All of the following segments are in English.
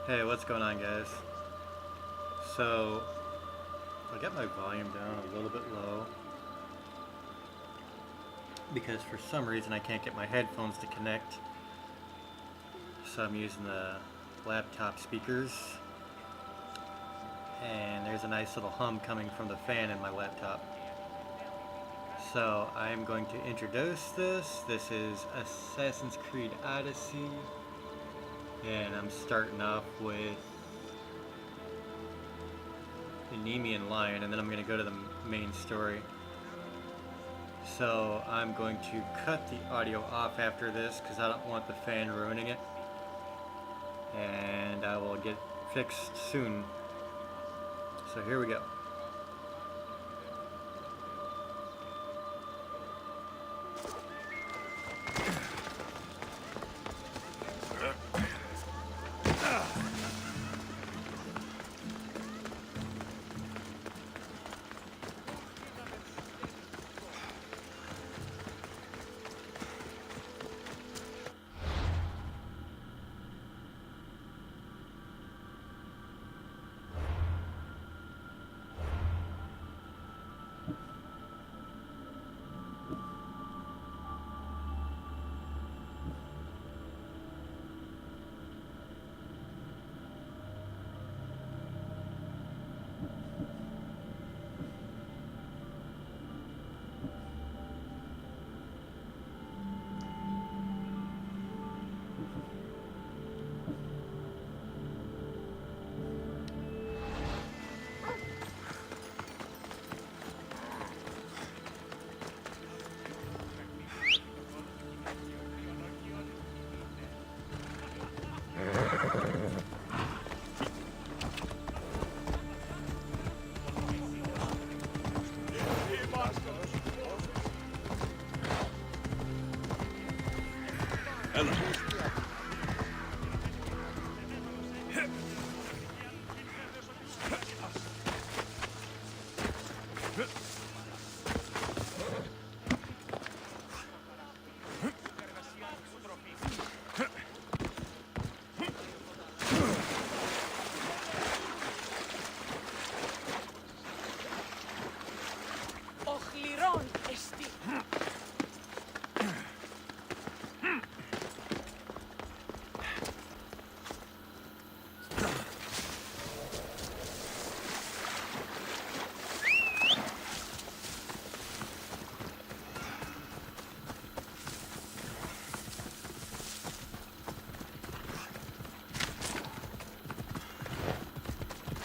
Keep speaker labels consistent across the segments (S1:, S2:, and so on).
S1: Hey, what's going on, guys? So, I'll get my volume down a little bit low because for some reason I can't get my headphones to connect. So I'm using the laptop speakers, and there's a nice little hum coming from the fan in my laptop. So I'm going to introduce this. This is Assassin's Creed Odyssey, and I'm starting off with the Nemean Lion, and then I'm going to go to the main story. So I'm going to cut the audio off after this because I don't want the fan ruining it, and I will get fixed soon. So here we go.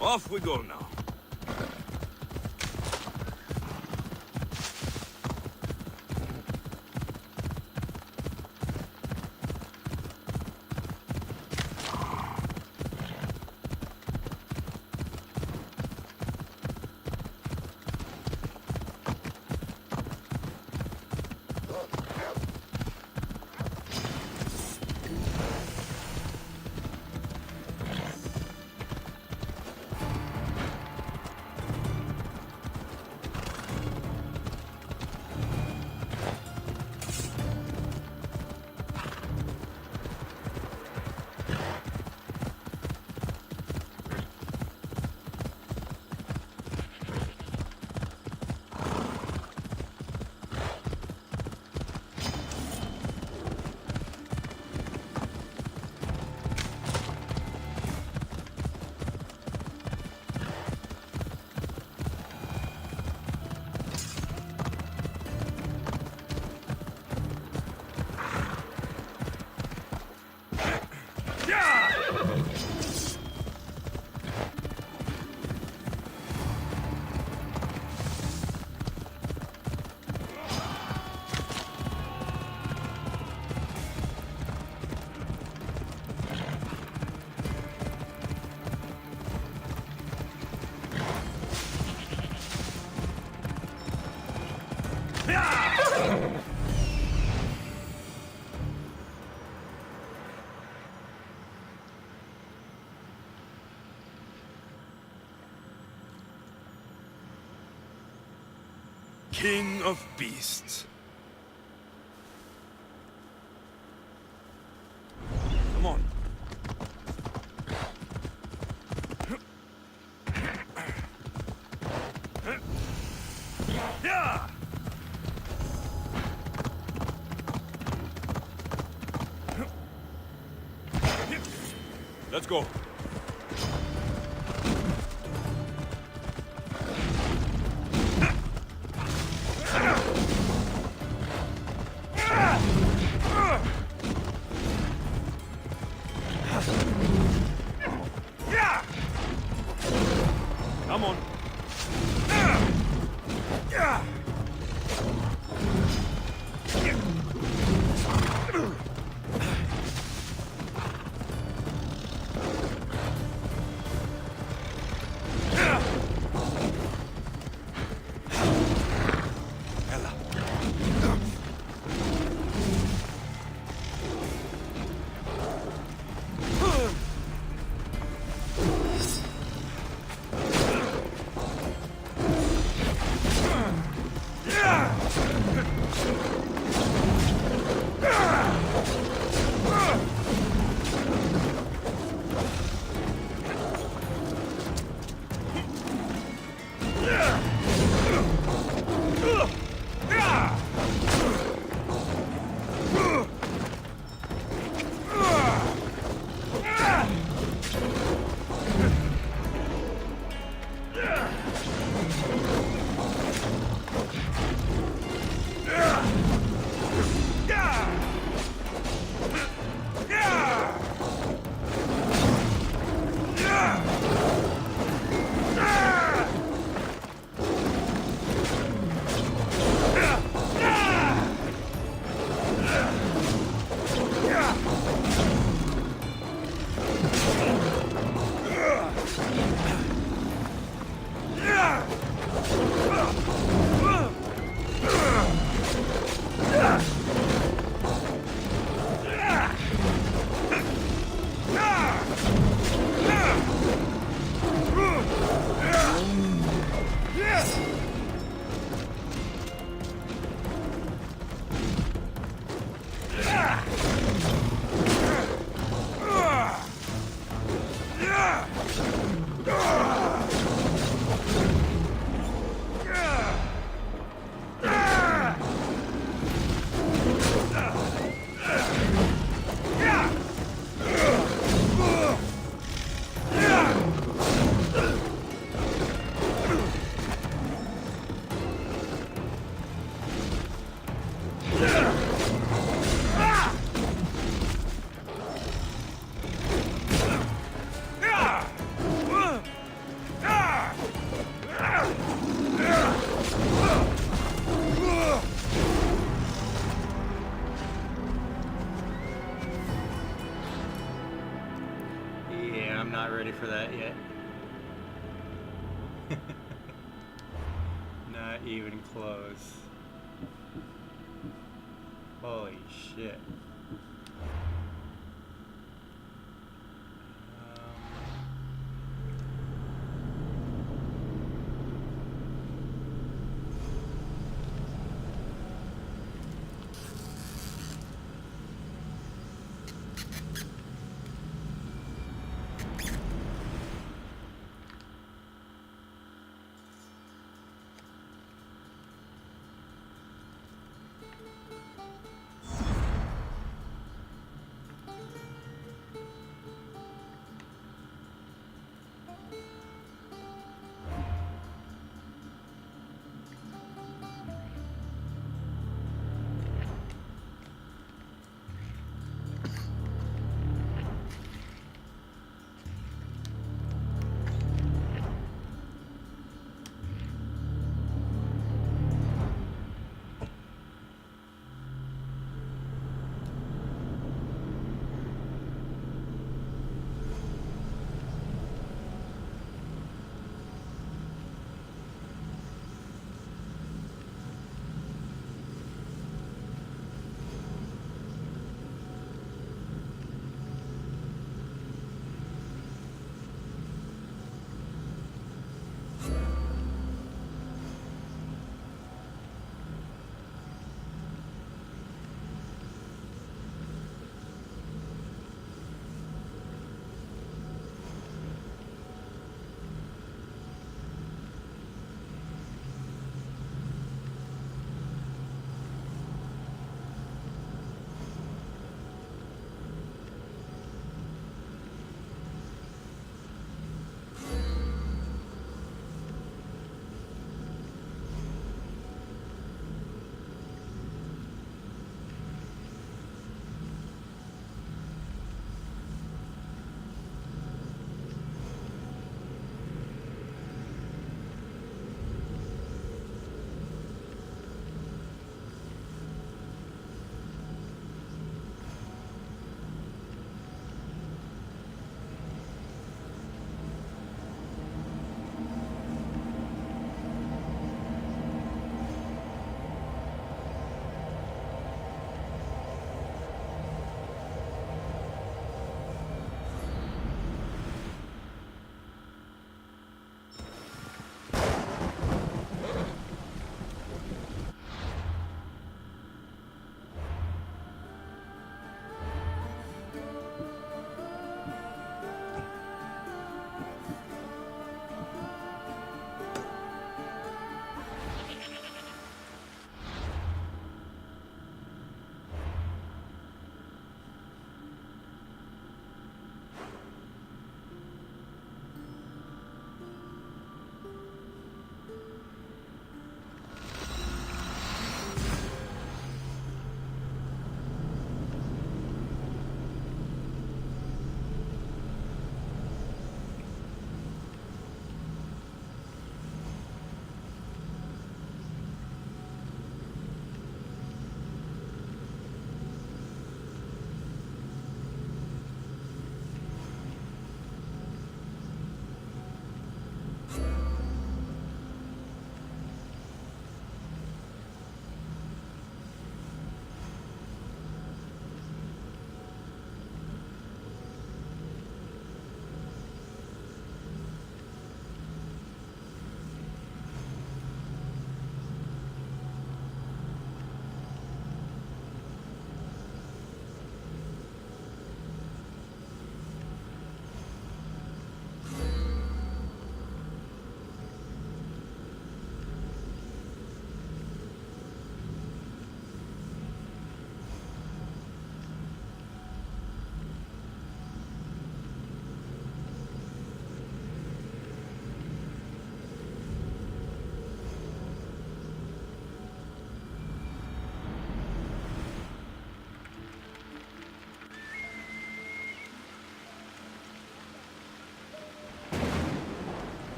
S2: Off we go now. King of beasts. Come on. Let's go. Come on.
S1: For that yet. Not even close. Holy shit.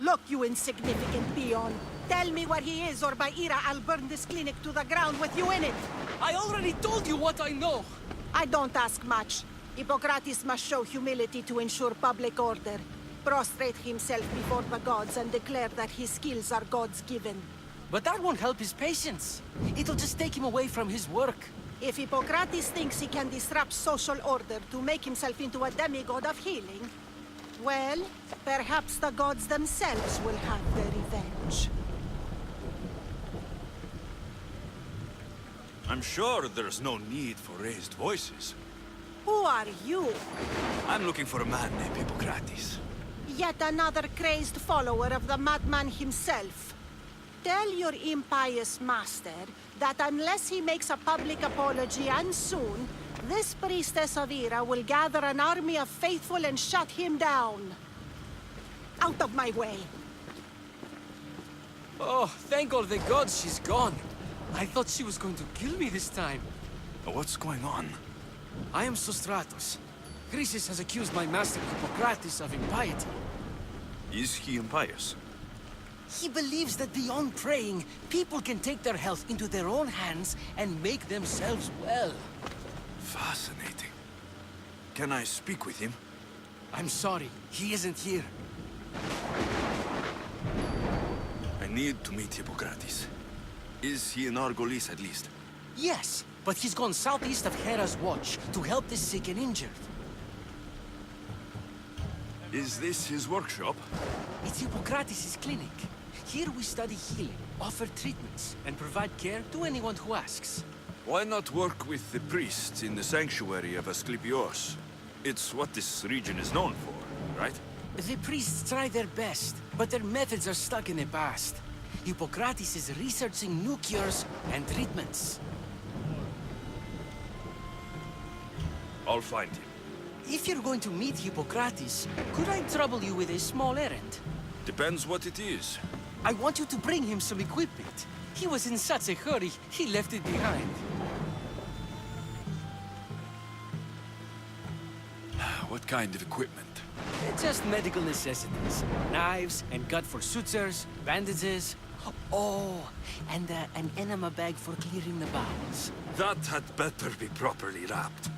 S3: Look, you insignificant peon. Tell me where he is, or by Ira, I'll burn this clinic to the ground with you in it.
S4: I already told you what I know.
S3: I don't ask much. Hippocrates must show humility to ensure public order. Prostrate himself before the gods and declare that his skills are God's given.
S4: But that won't help his patients. It'll just take him away from his work.
S3: If Hippocrates thinks he can disrupt social order to make himself into a demigod of healing, well, perhaps the gods themselves will have their revenge.
S2: I'm sure there's no need for raised voices.
S3: Who are you?
S2: I'm looking for a man named Hippocrates.
S3: Yet another crazed follower of the madman himself. Tell your impious master that unless he makes a public apology, and soon, this priestess of Ira will gather an army of faithful and shut him down. Out of my way!
S4: Oh, thank all the gods she's gone. I thought she was going to kill me this time.
S2: What's going on?
S4: I am Sostratus. Chrysis has accused my master Hippocrates of impiety.
S2: Is he impious?
S4: He believes that beyond praying, people can take their health into their own hands and make themselves well.
S2: Fascinating. Can I speak with him?
S4: I'm sorry, he isn't here.
S2: I need to meet Hippocrates. Is he in Argolis at least?
S4: Yes, but he's gone southeast of Hera's Watch to help the sick and injured.
S2: Is this his workshop?
S4: It's Hippocrates' clinic. Here we study healing, offer treatments, and provide care to anyone who asks.
S2: Why not work with the priests in the sanctuary of Asclepios? It's what this region is known for, right?
S4: The priests try their best, but their methods are stuck in the past. Hippocrates is researching new cures and treatments.
S2: I'll find him.
S4: If you're going to meet Hippocrates, could I trouble you with a small errand?
S2: Depends what it is.
S4: I want you to bring him some equipment. He was in such a hurry, he left it behind.
S2: What kind of equipment?
S4: Just medical necessities. Knives and gut for sutures, bandages. Oh, and an enema bag for clearing the bowels.
S2: That had better be properly wrapped.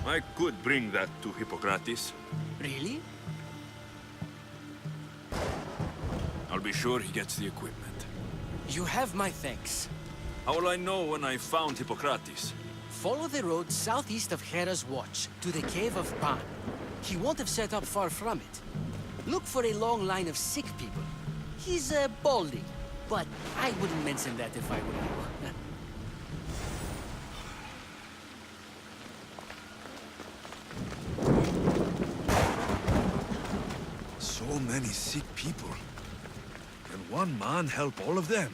S2: I could bring that to Hippocrates.
S4: Really?
S2: I'll be sure he gets the equipment.
S4: You have my thanks.
S2: How will I know when I found Hippocrates?
S4: Follow the road southeast of Hera's Watch to the Cave of Pan. He won't have set up far from it. Look for a long line of sick people. He's balding, but I wouldn't mention that if I were you.
S2: So many sick people. Can one man help all of them?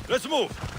S2: Let's move!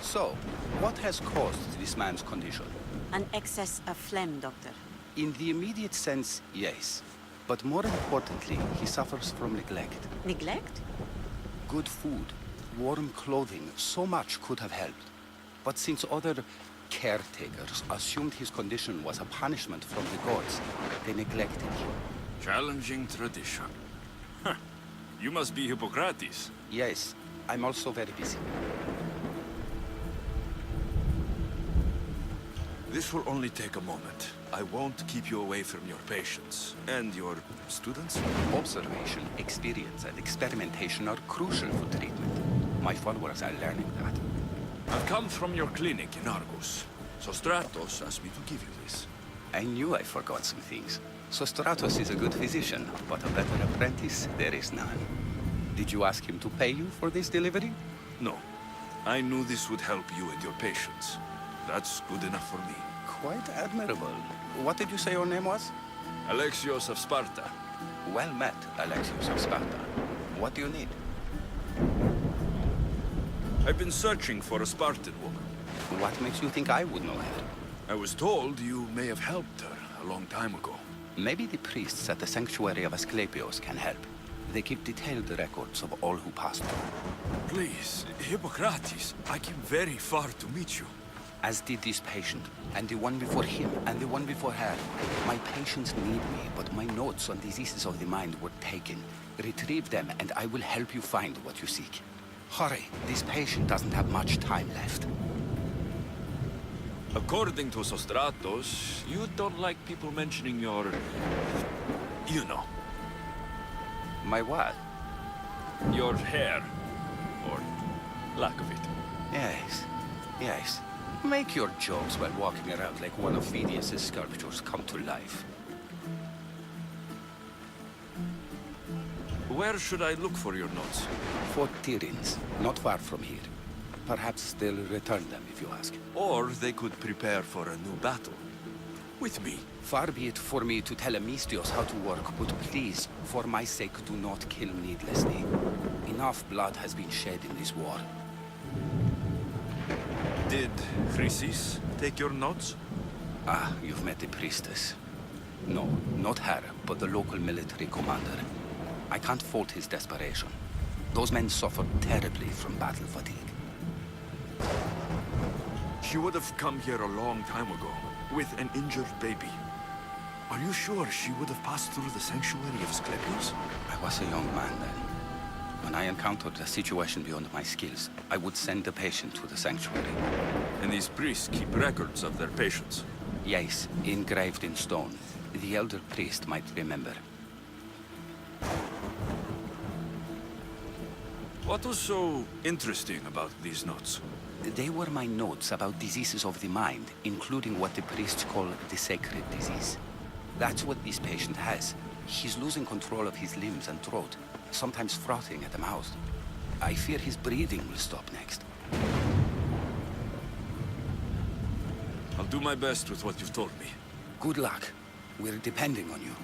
S5: So, what has caused this man's condition? An excess of phlegm, Doctor.
S6: In the immediate sense, yes. But more importantly, he suffers from neglect.
S5: Neglect?
S6: Good food, warm clothing, so much could have helped. But since other caretakers assumed his condition was a punishment from the gods, they neglected him.
S2: Challenging tradition. Huh. You must be Hippocrates.
S6: Yes, I'm also very busy.
S2: This will only take a moment. I won't keep you away from your patients. And your students?
S6: Observation, experience, and experimentation are crucial for treatment. My followers are learning that.
S2: I've come from your clinic in Argus. So Stratos asked me to give you this.
S6: I knew I forgot some things. So Stratos is a good physician, but a better apprentice, there is none. Did you ask him to pay you for this delivery?
S2: No. I knew this would help you and your patients. That's good enough for me.
S6: Quite admirable. What did you say your name was?
S2: Alexios of Sparta.
S6: Well met, Alexios of Sparta. What do you need?
S2: I've been searching for a Spartan woman.
S6: What makes you think I would know her?
S2: I was told you may have helped her a long time ago.
S6: Maybe the priests at the sanctuary of Asclepios can help. They keep detailed records of all who passed through.
S2: Please, Hippocrates, I came very far to meet you.
S6: As did this patient, and the one before him, and the one before her. My patients need me, but my notes on diseases of the mind were taken. Retrieve them, and I will help you find what you seek. Hurry, this patient doesn't have much time left.
S2: According to Sostratos, you don't like people mentioning your... you know.
S6: My what?
S2: Your hair. Or lack of it.
S6: Yes, yes. Make your jokes while walking around like one of Phidias' sculptures come to life.
S2: Where should I look for your notes?
S6: Fort Tyrins, not far from here. Perhaps they'll return them if you ask.
S2: Or they could prepare for a new battle. With me.
S6: Far be it for me to tell Amistios how to work, but please, for my sake, do not kill needlessly. Enough blood has been shed in this war.
S2: Did Chrysis take your notes?
S6: Ah, you've met the priestess. No, not her, but the local military commander. I can't fault his desperation. Those men suffered terribly from battle fatigue.
S2: She would have come here a long time ago, with an injured baby. Are you sure she would have passed through the sanctuary of Asclepios?
S6: I was a young man then. When I encountered a situation beyond my skills, I would send the patient to the sanctuary.
S2: And these priests keep records of their patients?
S6: Yes, engraved in stone. The elder priest might remember.
S2: What was so interesting about these notes?
S6: They were my notes about diseases of the mind, including what the priests call the sacred disease. That's what this patient has. He's losing control of his limbs and throat, sometimes frothing at the mouth. I fear his breathing will stop next.
S2: I'll do my best with what you've told me.
S6: Good luck. We're depending on you.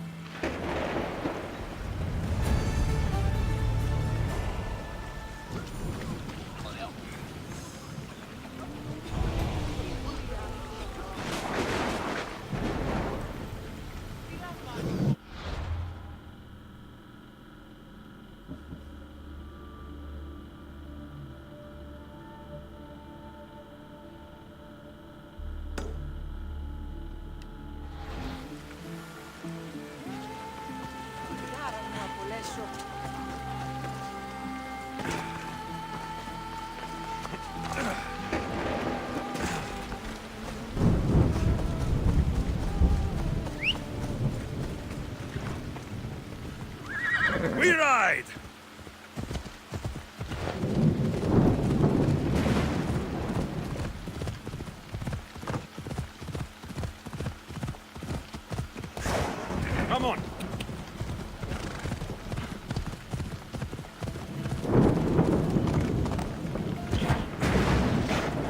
S2: We ride! Come on!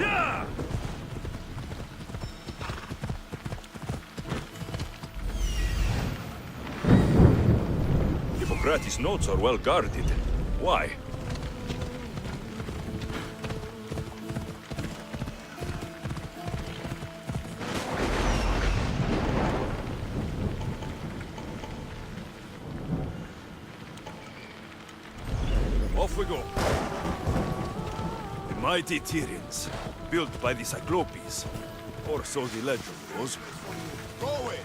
S2: Yeah! Hippocrates' notes are well guarded. Why? we go. The mighty Tyrians, built by the Cyclopes, or so the legend goes. Go away!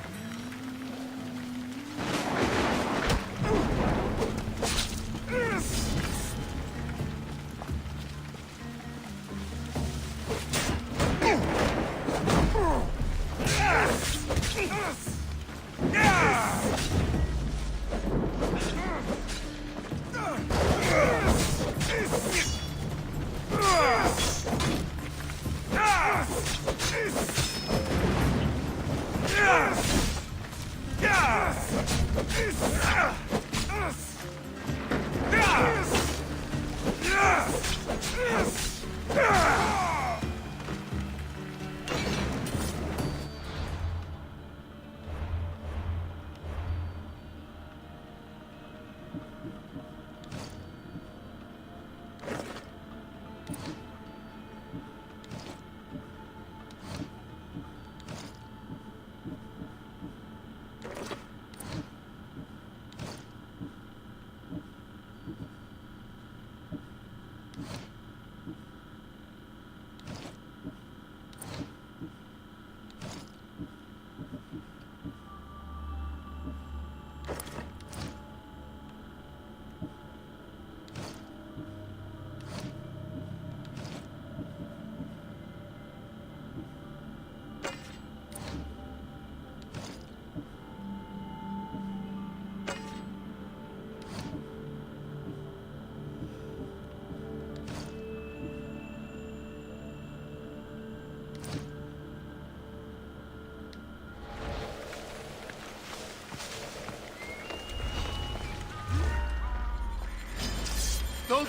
S7: Don't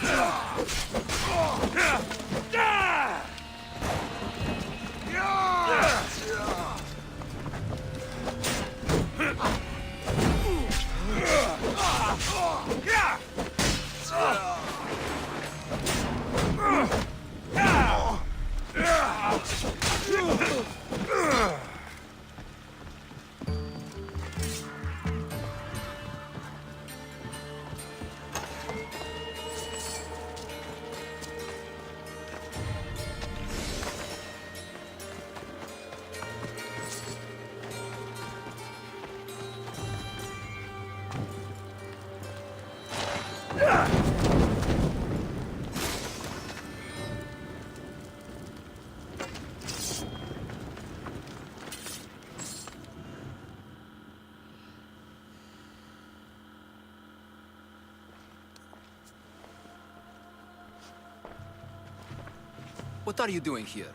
S4: What are you doing here?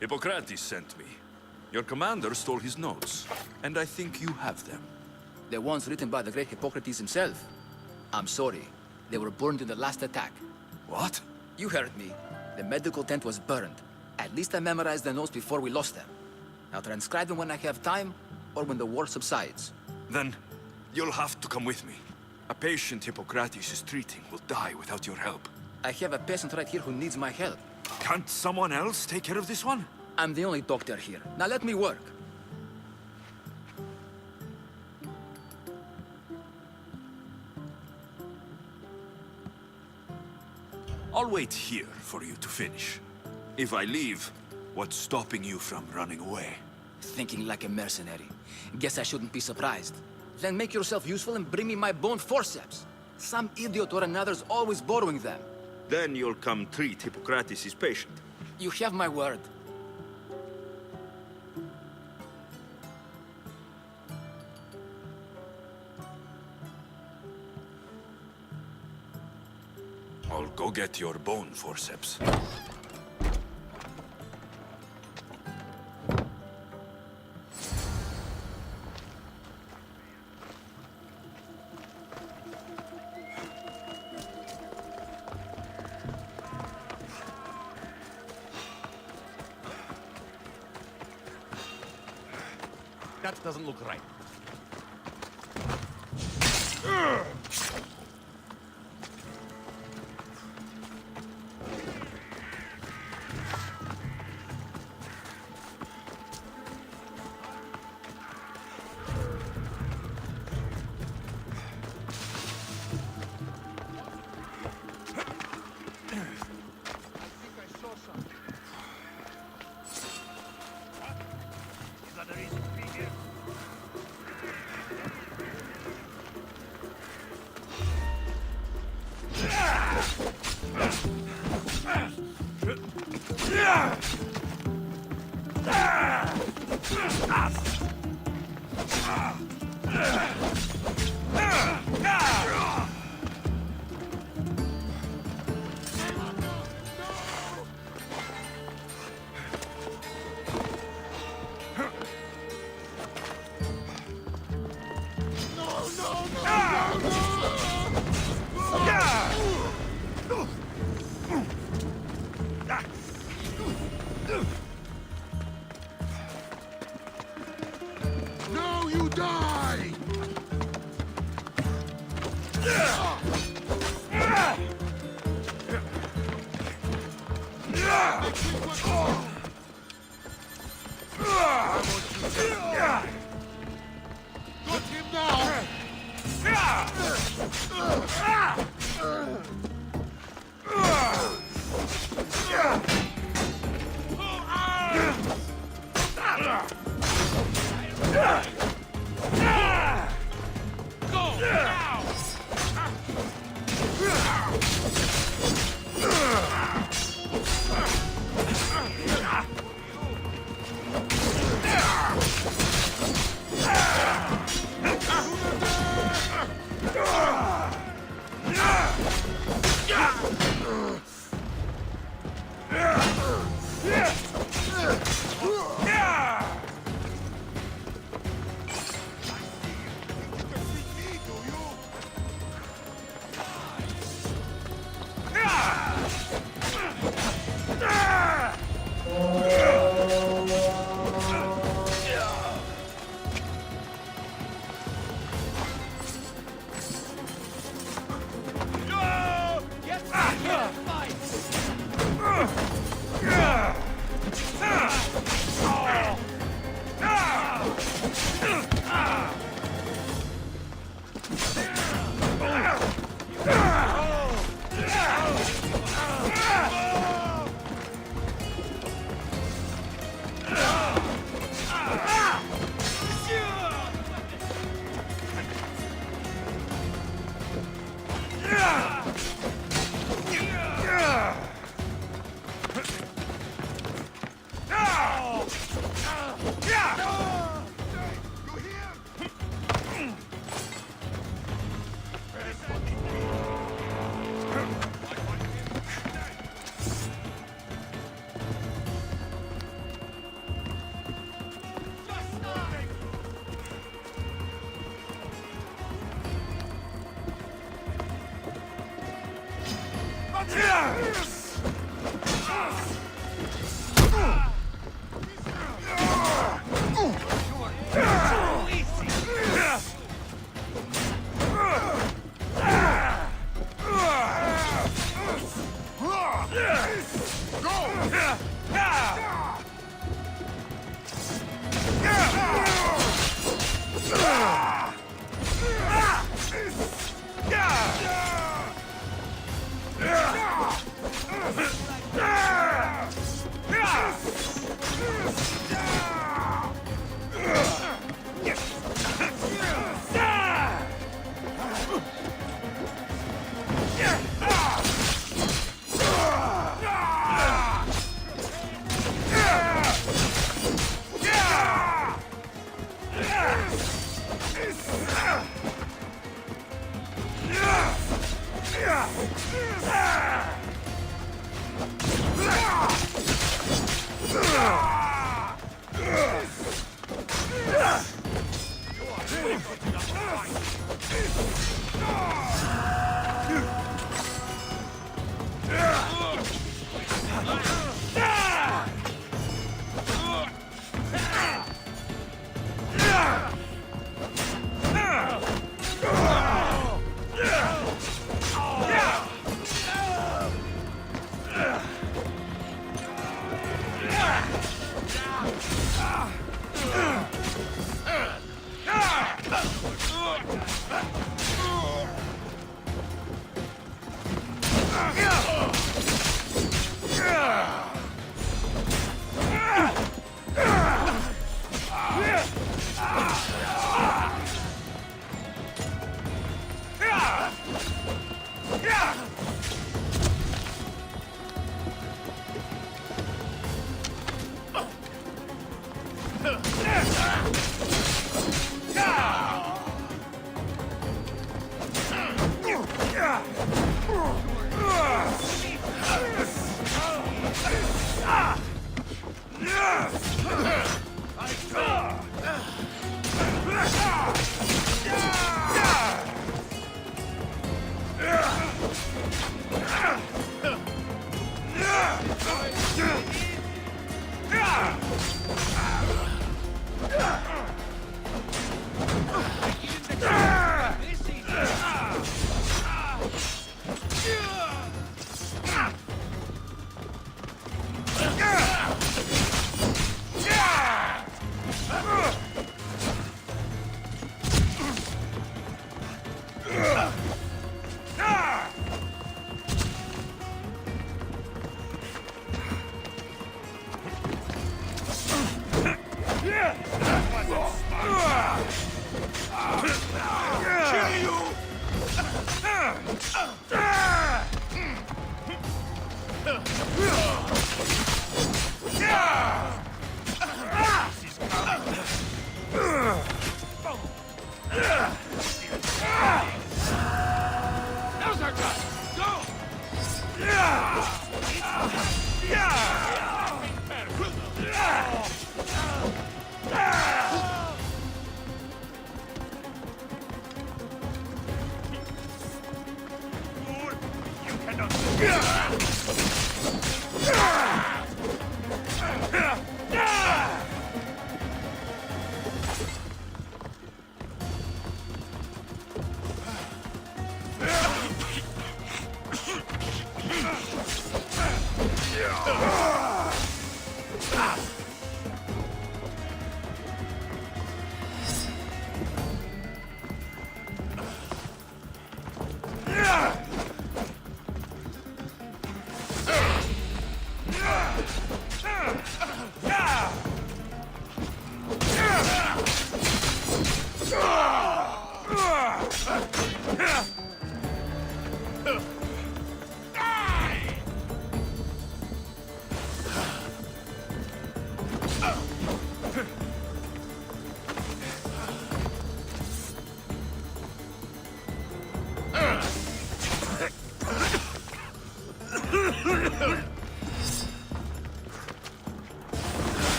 S2: Hippocrates sent me. Your commander stole his notes, and I think you have them.
S4: The ones written by the great Hippocrates himself. I'm sorry. They were burned in the last attack.
S2: What?
S4: You heard me. The medical tent was burned. At least I memorized the notes before we lost them. I'll transcribe them when I have time, or when the war subsides.
S2: Then, you'll have to come with me. A patient Hippocrates is treating will die without your help.
S4: I have a patient right here who needs my help.
S2: Can't someone else take care of this one?
S4: I'm the only doctor here. Now let me work.
S2: I'll wait here for you to finish. If I leave, what's stopping you from running away?
S4: Thinking like a mercenary. Guess I shouldn't be surprised. Then make yourself useful and bring me my bone forceps. Some idiot or another's always borrowing them.
S2: Then you'll come treat Hippocrates' patient.
S4: You have my word.
S2: I'll go get your bone forceps.
S7: That doesn't look right. Got him now! Go now! Now's our time! Go! You cannot...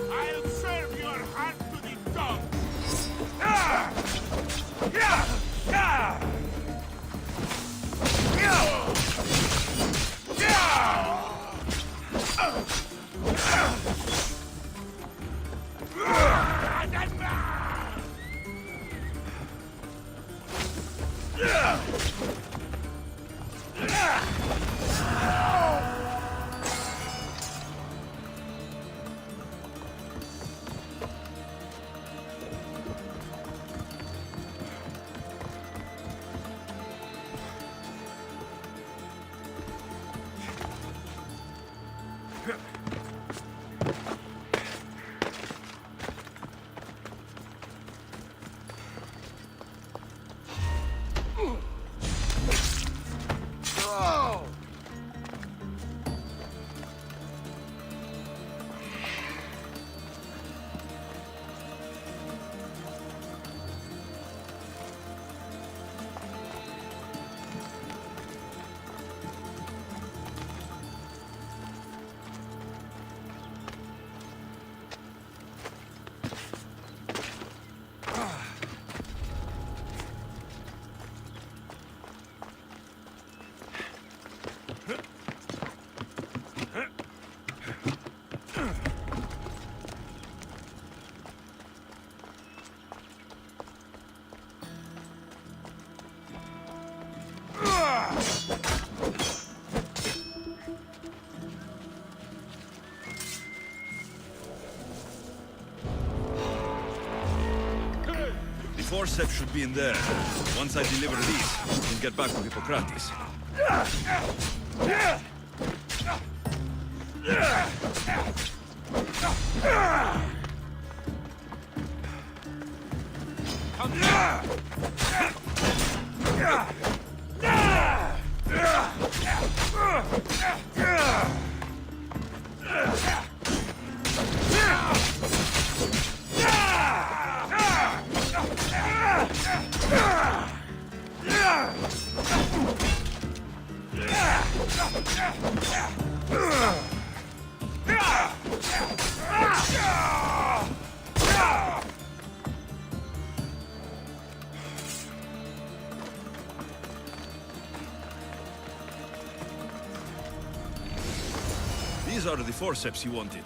S7: I'll serve your hand to the dogs!
S2: Forceps should be in there. Once I deliver these, we can get back to Hippocrates. These are the forceps you wanted.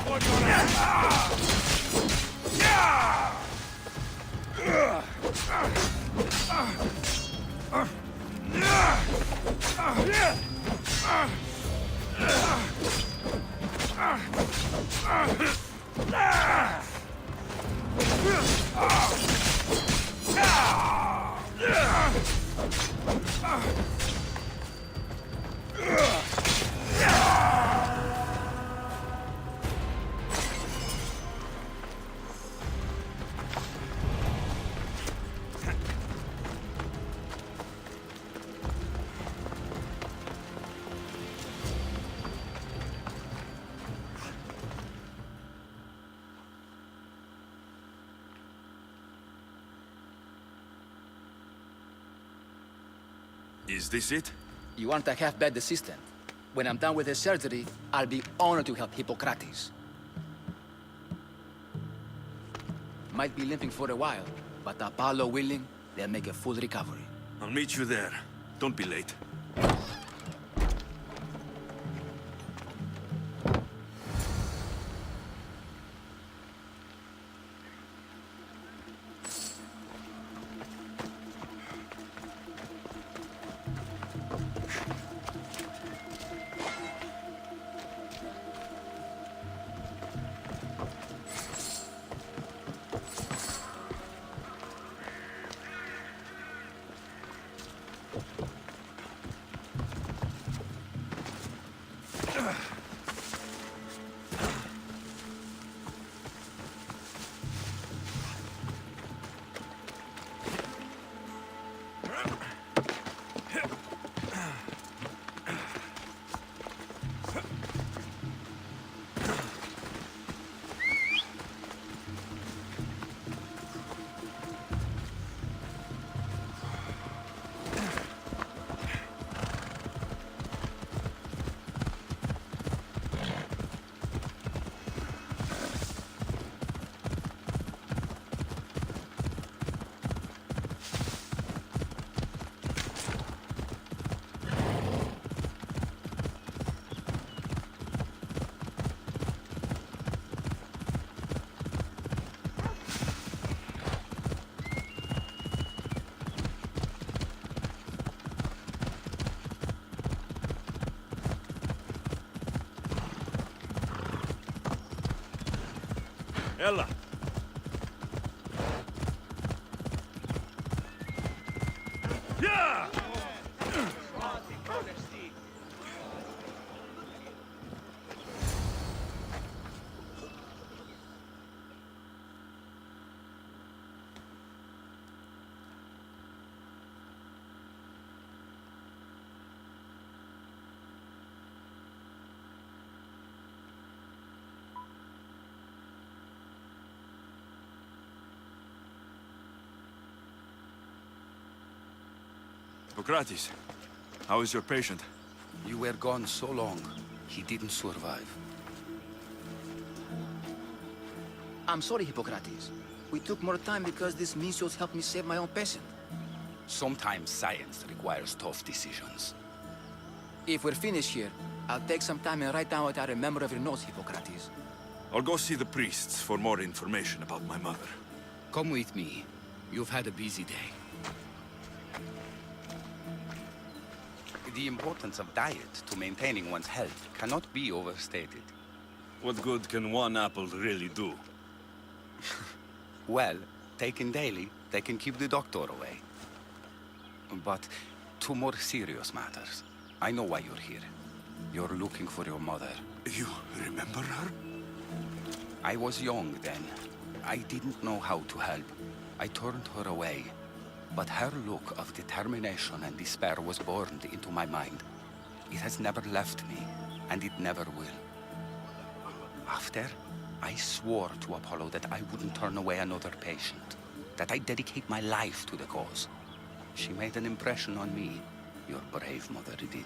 S7: for your
S2: Is this it?
S4: You want a half-bed assistant? When I'm done with the surgery, I'll be honored to help Hippocrates. Might be limping for a while, but Apollo willing, they'll make a full recovery.
S2: I'll meet you there. Don't be late. Ella!
S7: Yeah!
S2: Hippocrates, how is your patient?
S6: You were gone so long, he didn't survive.
S4: I'm sorry, Hippocrates. We took more time because this measles helped me save my own patient.
S6: Sometimes science requires tough decisions.
S4: If we're finished here, I'll take some time and write down what I remember of your notes, Hippocrates.
S2: I'll go see the priests for more information about my mother.
S6: Come with me. You've had a busy day. The importance of diet to maintaining one's health cannot be overstated.
S2: What good can one apple really do?
S6: Well, taken daily, they can keep the doctor away. But to more serious matters, I know why you're here. You're looking for your mother.
S2: You remember her?
S6: I was young then. I didn't know how to help. I turned her away. But her look of determination and despair was burned into my mind. It has never left me, and it never will. After, I swore to Apollo that I wouldn't turn away another patient, that I'd dedicate my life to the cause. She made an impression on me. Your brave mother did.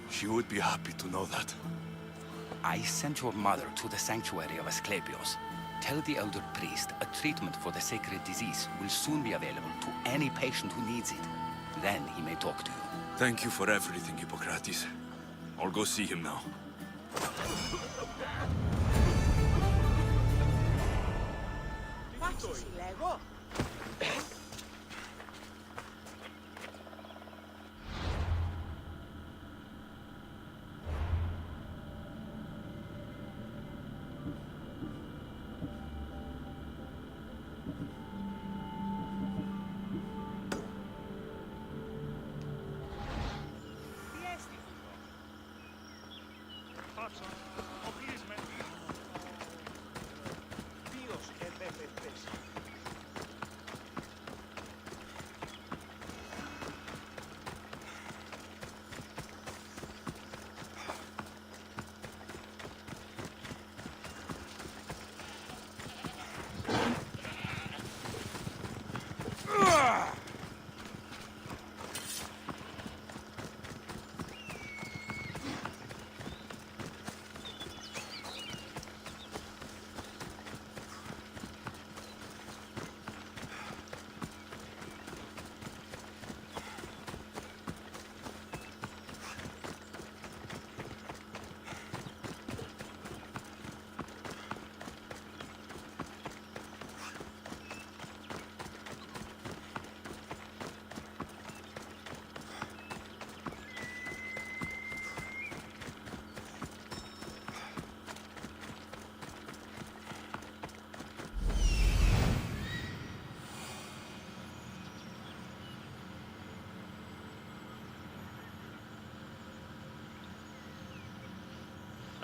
S2: She would be happy to know that.
S6: I sent your mother to the sanctuary of Asclepios. Tell the elder priest a treatment for the sacred disease will soon be available to any patient who needs it. Then he may talk to you.
S2: Thank you for everything, Hippocrates. I'll go see him now.
S3: Συλλέγω.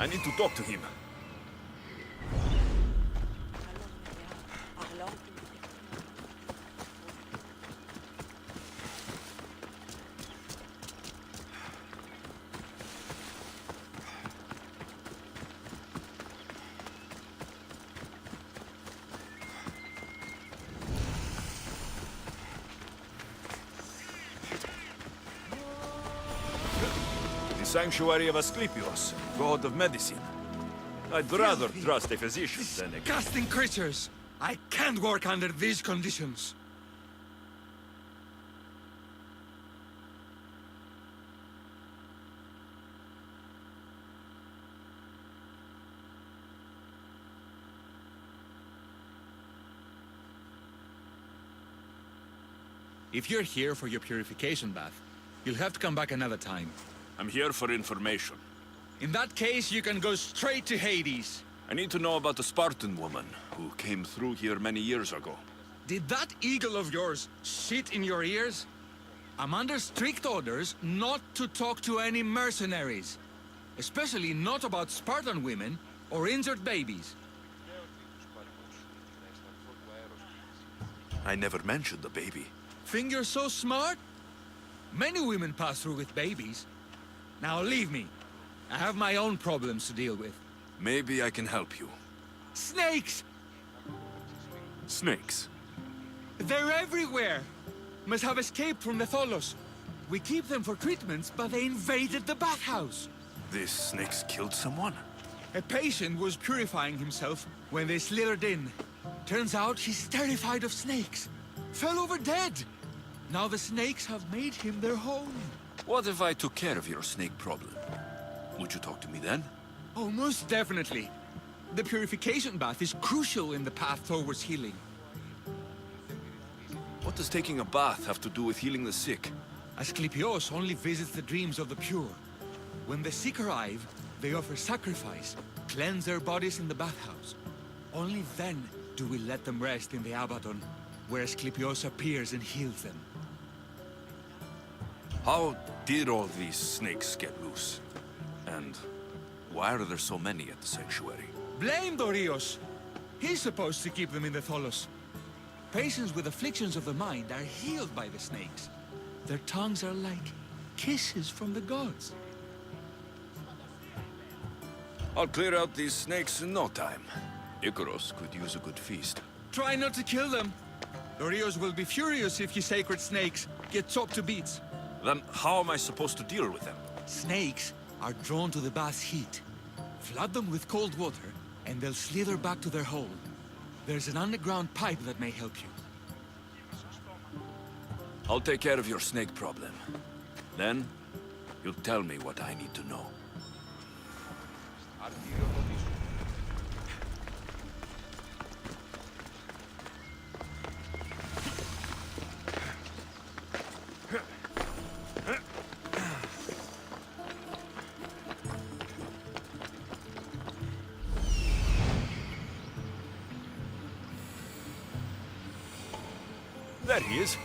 S2: I need to talk to him. The Sanctuary of Asclepios, god of medicine. I'd rather trust a physician than a...
S8: Disgusting creatures! I can't work under these conditions. If you're here for your purification bath, you'll have to come back another time.
S2: I'm here for information.
S8: In that case, you can go straight to Hades.
S2: I need to know about the Spartan woman who came through here many years ago.
S8: Did that eagle of yours shit in your ears? I'm under strict orders not to talk to any mercenaries. Especially not about Spartan women or injured babies.
S2: I never mentioned the baby.
S8: Think you're so smart? Many women pass through with babies. Now leave me. I have my own problems to deal with.
S2: Maybe I can help you.
S8: Snakes!
S2: Snakes?
S8: They're everywhere! Must have escaped from the Tholos. We keep them for treatments, but they invaded the bathhouse.
S2: These snakes killed someone?
S8: A patient was purifying himself when they slithered in. Turns out he's terrified of snakes. Fell over dead. Now the snakes have made him their home.
S2: What if I took care of your snake problem? Would you talk to me then?
S8: Oh, most definitely. The purification bath is crucial in the path towards healing.
S2: What does taking a bath have to do with healing the sick?
S8: Asclepios only visits the dreams of the pure. When the sick arrive, they offer sacrifice, cleanse their bodies in the bathhouse. Only then do we let them rest in the Abaddon, where Asclepios appears and heals them.
S2: How did all these snakes get loose? And why are there so many at the sanctuary?
S8: Blame Dorios! He's supposed to keep them in the Tholos. Patients with afflictions of the mind are healed by the snakes. Their tongues are like kisses from the gods.
S2: I'll clear out these snakes in no time. Icaros could use a good feast.
S8: Try not to kill them. Dorios will be furious if you sacred snakes get chopped to bits.
S2: Then how am I supposed to deal with them?
S8: Snakes are drawn to the bath's heat. Flood them with cold water, and they'll slither back to their hole. There's an underground pipe that may help you.
S2: I'll take care of your snake problem. Then, you'll tell me what I need to know. There he is.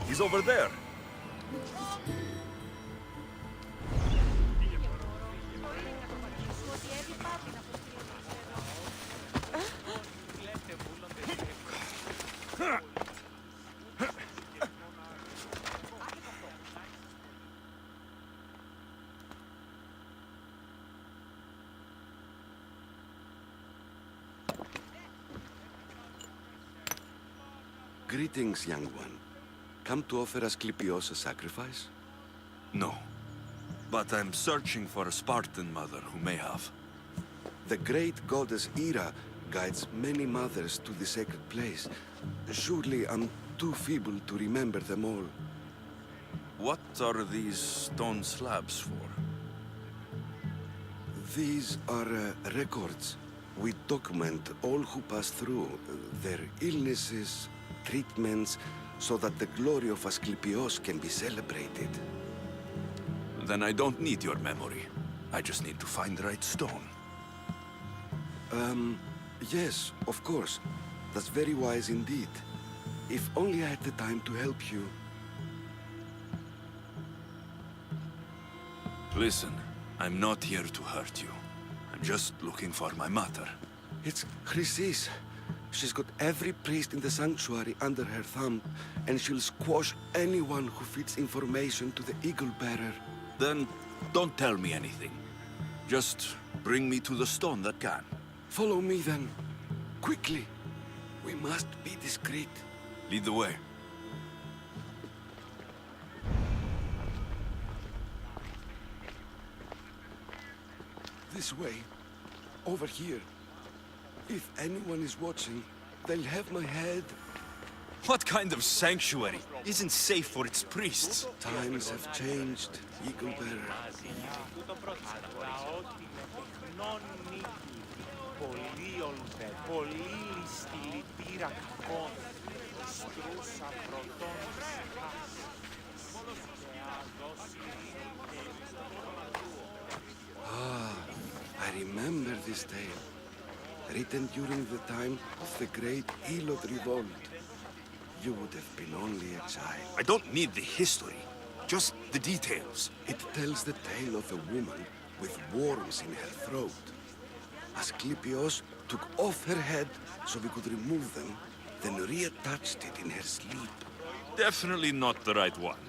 S2: He's over there.
S9: Greetings, young one. Come to offer Asclepios a sacrifice?
S2: No. But I'm searching for a Spartan mother who may have.
S9: The great goddess Ira guides many mothers to the sacred place. Surely I'm too feeble to remember them all.
S2: What are these stone slabs for?
S9: These are records. We document all who pass through, their illnesses, treatments, so that the glory of Asclepios can be celebrated.
S2: Then I don't need your memory. I just need to find the right stone.
S9: Yes, of course. That's very wise indeed. If only I had the time to help you.
S2: Listen, I'm not here to hurt you. I'm just looking for my mother.
S9: It's Chrysis. She's got every priest in the sanctuary under her thumb, and she'll squash anyone who feeds information to the Eagle Bearer.
S2: Then don't tell me anything. Just bring me to the stone that can.
S9: Follow me then. Quickly. We must be discreet.
S2: Lead the way.
S9: This way. Over here. If anyone is watching, they'll have my head.
S2: What kind of sanctuary isn't safe for its priests?
S9: Times have changed, Eagle Bearer. I remember this tale. Written during the time of the great Elot Revolt. You would have been only a child.
S2: I don't need the history, just the details.
S9: It tells the tale of a woman with worms in her throat. Asclepios took off her head so we could remove them, then reattached it in her sleep.
S2: Definitely not the right one.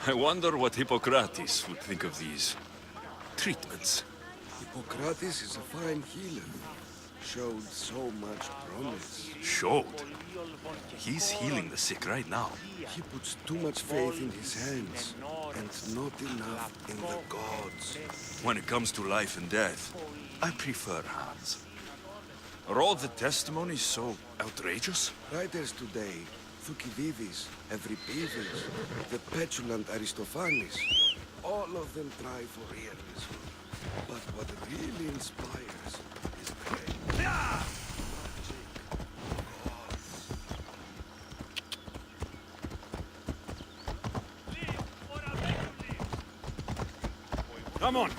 S2: I wonder what Hippocrates would think of these treatments.
S9: Hippocrates is a fine healer. Showed so much promise.
S2: Showed? He's healing the sick right now.
S9: He puts too much faith in his hands, and not enough in the gods.
S2: When it comes to life and death, I prefer hands. Are all the testimonies so outrageous?
S9: Writers today, Thucydides, Euripides, the petulant Aristophanes, all of them try for realism. But what really inspires is grace.
S10: Come on!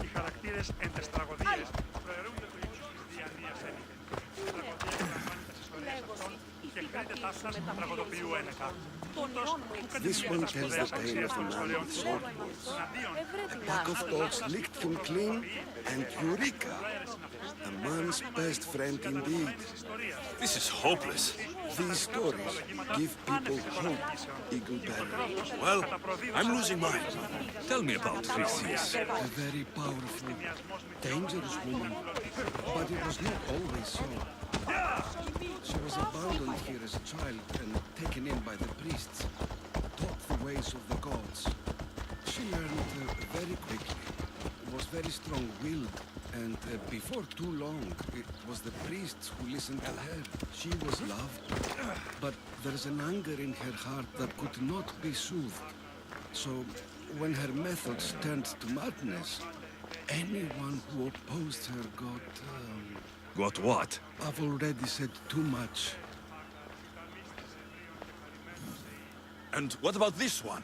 S10: Οι χαρακτήρες εν τες τραγωδίες προαιρούνται του ύψους της διανοίας ένικεν. Η τραγωδία περιλαμβάνει τις ιστορίες αυτών και κρίνεται ταύτας τραγωδοποιού ένεκα.
S9: This one tells the tale of the man with swordballs. A pack of dogs licked him clean, and Eureka! A man's best friend indeed.
S2: This is hopeless.
S9: These stories give people hope, Eagle Bearer.
S2: Well, I'm losing mine. Tell me about Chrysis.
S9: A very powerful, dangerous woman. But it was not always so. She was abandoned here as a child and taken in by the priests, taught the ways of the gods. She learned very quickly, was very strong-willed, and before too long, it was the priests who listened to her. She was loved, but there's an anger in her heart that could not be soothed. So, when her methods turned to madness, anyone who opposed her got
S2: Got what?
S9: I've already said too much.
S2: And what about this one?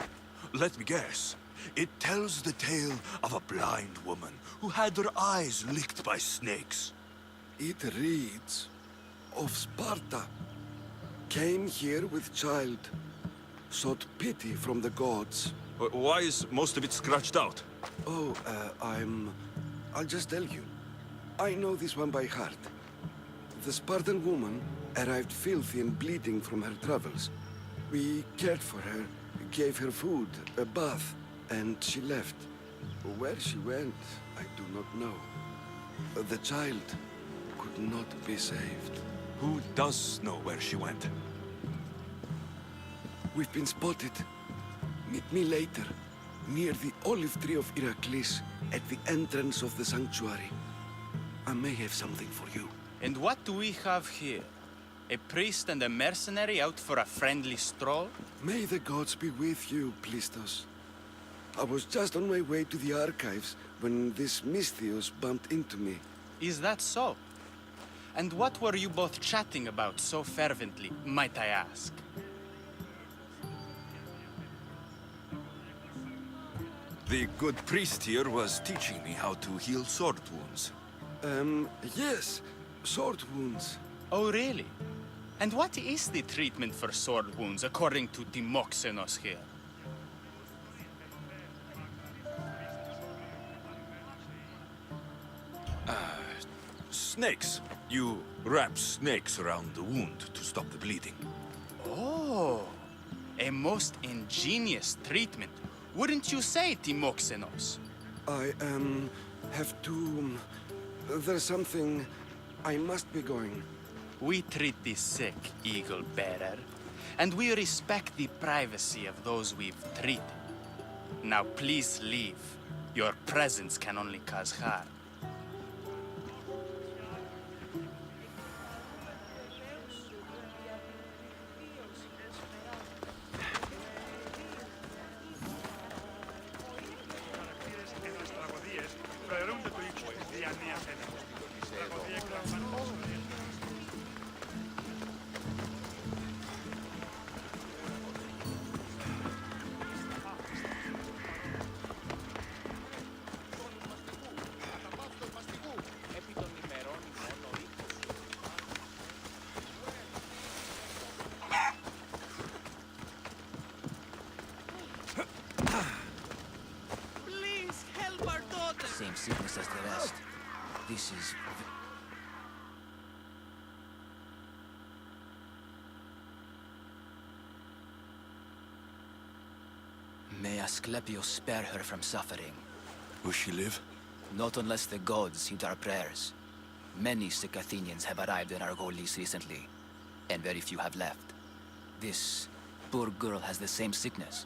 S2: Let me guess. It tells the tale of a blind woman who had her eyes licked by snakes.
S9: It reads of Sparta. Came here with child. Sought pity from the gods.
S2: Why is most of it scratched out?
S9: Oh, I'll just tell you. I know this one by heart. The Spartan woman arrived filthy and bleeding from her travels. We cared for her, gave her food, a bath, and she left. Where she went, I do not know. The child could not be saved.
S2: Who does know where she went?
S9: We've been spotted. Meet me later, near the olive tree of Iraklis, at the entrance of the sanctuary. I may have something for you.
S11: And what do we have here? A priest and a mercenary out for a friendly stroll?
S9: May the gods be with you, Plistos. I was just on my way to the archives when this Misthios bumped into me.
S11: Is that so? And what were you both chatting about so fervently, might I ask?
S2: The good priest here was teaching me how to heal sword wounds.
S9: Yes. Sword wounds.
S11: Oh, really? And what is the treatment for sword wounds, according to Timoxenos here?
S2: Snakes. You wrap snakes around the wound to stop the bleeding.
S11: Oh, a most ingenious treatment. Wouldn't you say, Timoxenos?
S9: I, have to... There's something... I must be going.
S11: We treat the sick, Eagle Bearer, and we respect the privacy of those we've treated. Now please leave. Your presence can only cause harm.
S4: Same sickness as the rest. This is... May Asclepius spare her from suffering.
S2: Will she live?
S4: Not unless the gods heed our prayers. Many sick Athenians have arrived in Argolis recently, and very few have left. This poor girl has the same sickness.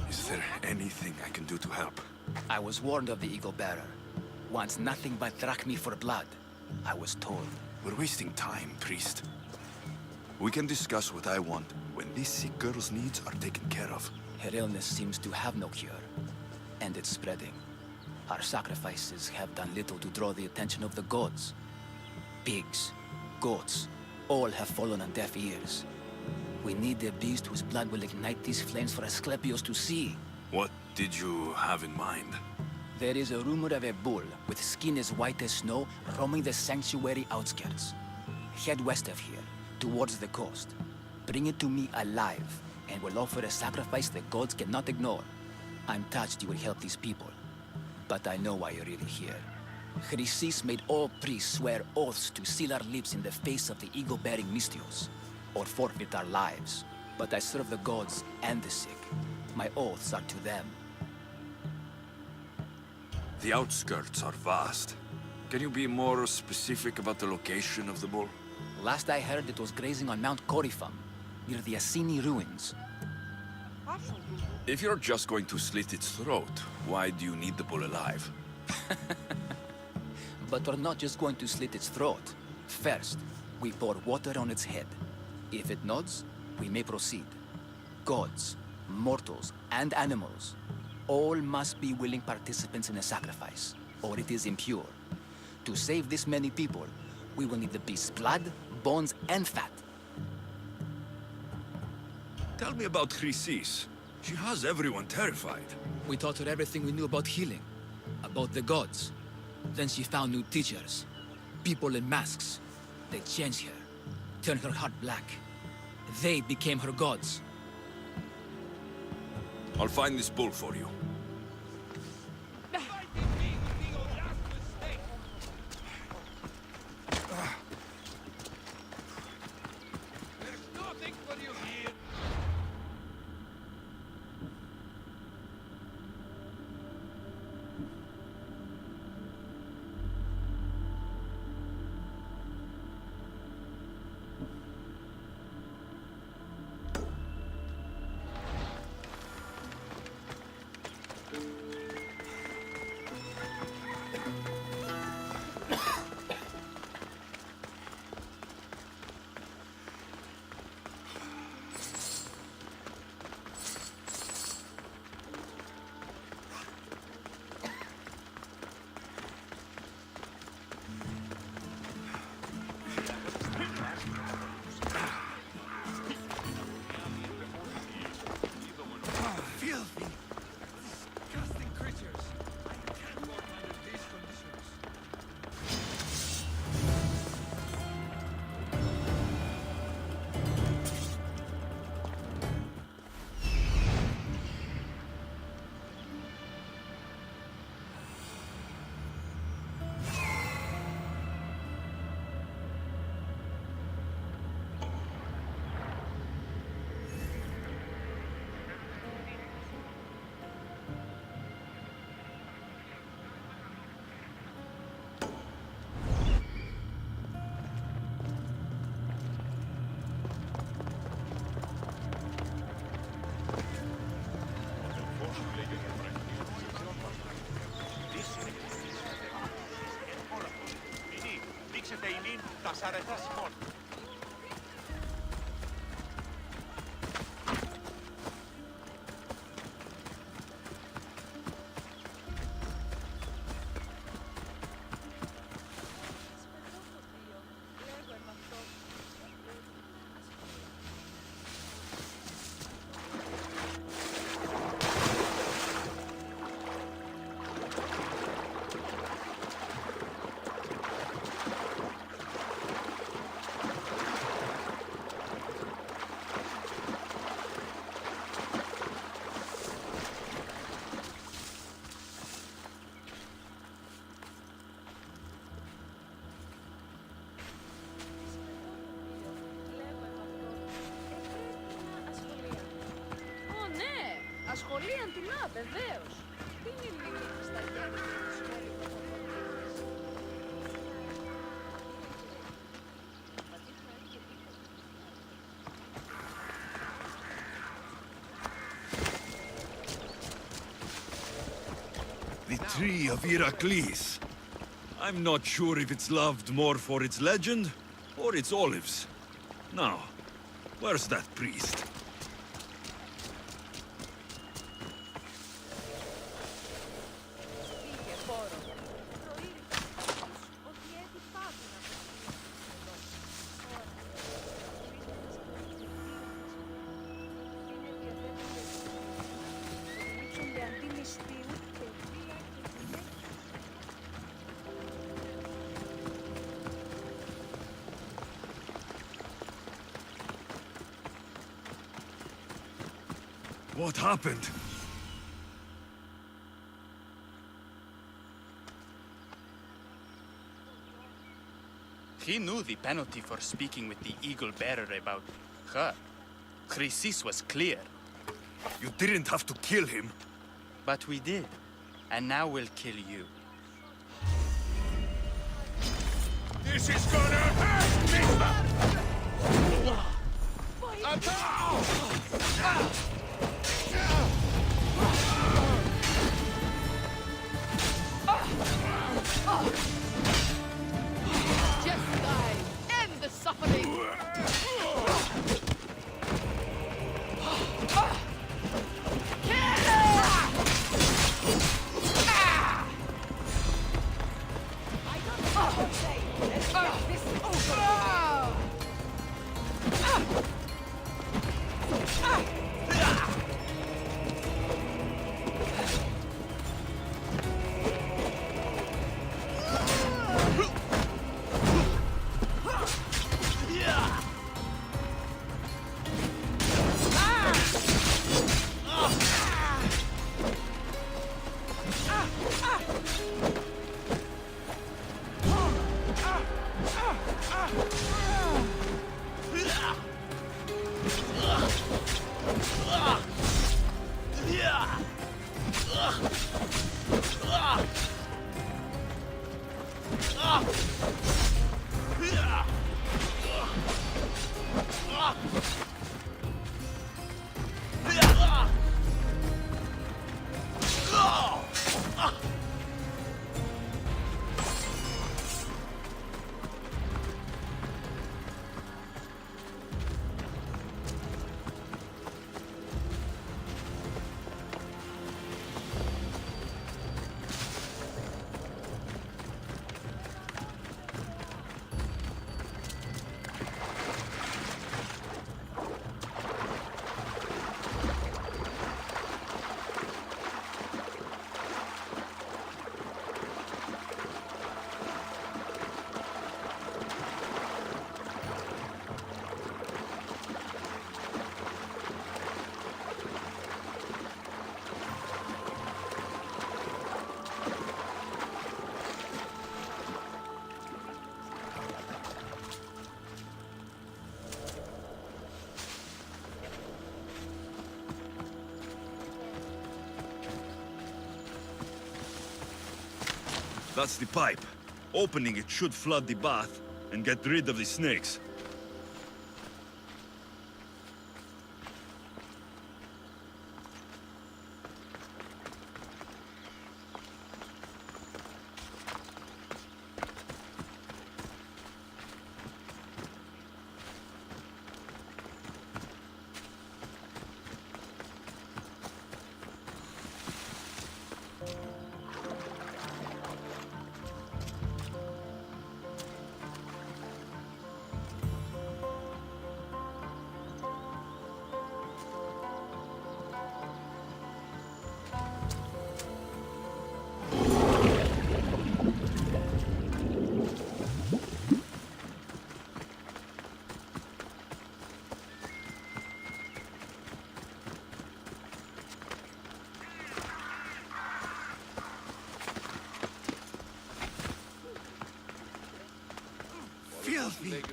S2: Is there anything I can do to help?
S4: I was warned of the Eagle Bearer. Wants nothing but drachmi for blood. I was told.
S2: We're wasting time, priest. We can discuss what I want when this sick girl's needs are taken care of.
S4: Her illness seems to have no cure, and it's spreading. Our sacrifices have done little to draw the attention of the gods. Pigs, goats, all have fallen on deaf ears. We need a beast whose blood will ignite these flames for Asclepius to see.
S2: What did you have in mind?
S4: There is a rumor of a bull with skin as white as snow roaming the sanctuary outskirts. Head west of here, towards the coast. Bring it to me alive, and we'll offer a sacrifice the gods cannot ignore. I'm touched you will help these people, but I know why you're really here. Chrysis made all priests swear oaths to seal our lips in the face of the eagle-bearing Misthios, or forfeit our lives. But I serve the gods and the sick. My oaths are to them.
S2: The outskirts are vast. Can you be more specific about the location of the bull?
S4: Last I heard, it was grazing on Mount Corifum, near the Assini ruins.
S2: If you're just going to slit its throat, why do you need the bull alive?
S4: But we're not just going to slit its throat. First, we pour water on its head. If it nods, we may proceed. Gods, mortals, and animals, all must be willing participants in a sacrifice, or it is impure. To save this many people, we will need the beast's blood, bones, and fat.
S2: Tell me about Chrysis. She has everyone terrified.
S4: We taught her everything we knew about healing, about the gods. Then she found new teachers, people in masks. They changed her, turned her heart black. They became her gods.
S2: I'll find this bull for you.
S12: Σχολεία αντινά, βεβαίως. Πίνει λίγο στα γέννη του σχολείου.
S2: The tree of Heracles. I'm not sure if it's loved more for its legend or its olives. Now, where's that priest? What happened?
S11: He knew the penalty for speaking with the Eagle Bearer about her. Chrysis was clear.
S2: You didn't have to kill him.
S11: But we did. And now we'll kill you.
S7: This is gonna hurt, mister!
S12: Just die! End the suffering!
S2: That's the pipe. Opening it should flood the bath and get rid of the snakes.
S8: Filthy!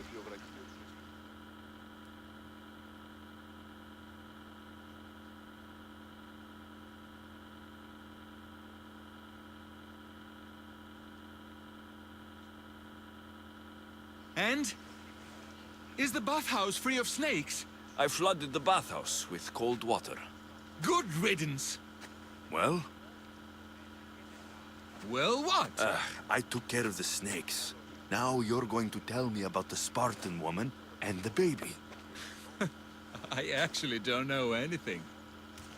S8: And? Is the bathhouse free of snakes?
S2: I flooded the bathhouse with cold water.
S8: Good riddance!
S2: Well?
S8: Well, what?
S2: I took care of the snakes. Now you're going to tell me about the Spartan woman and the baby.
S8: I actually don't know anything.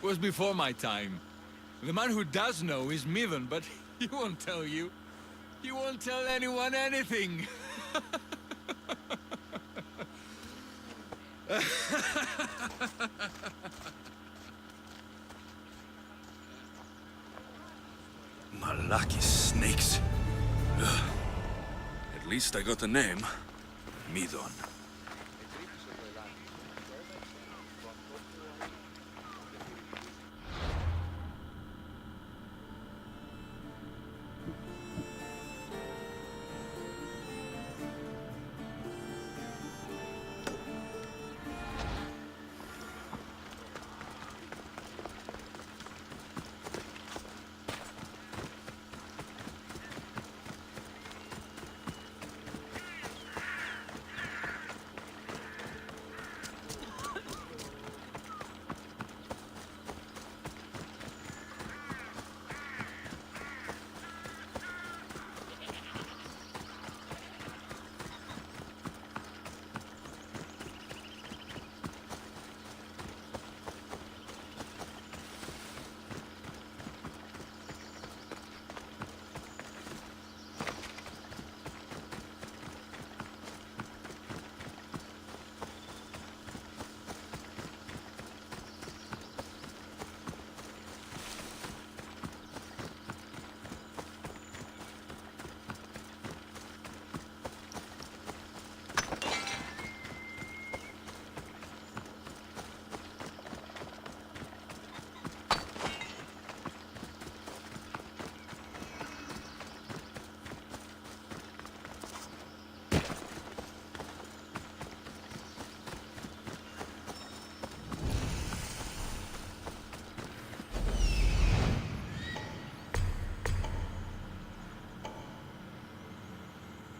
S8: It was before my time. The man who does know is Mivan, but he won't tell you. He won't tell anyone anything.
S2: Malaki snakes. Ugh. At least I got a name. Midon.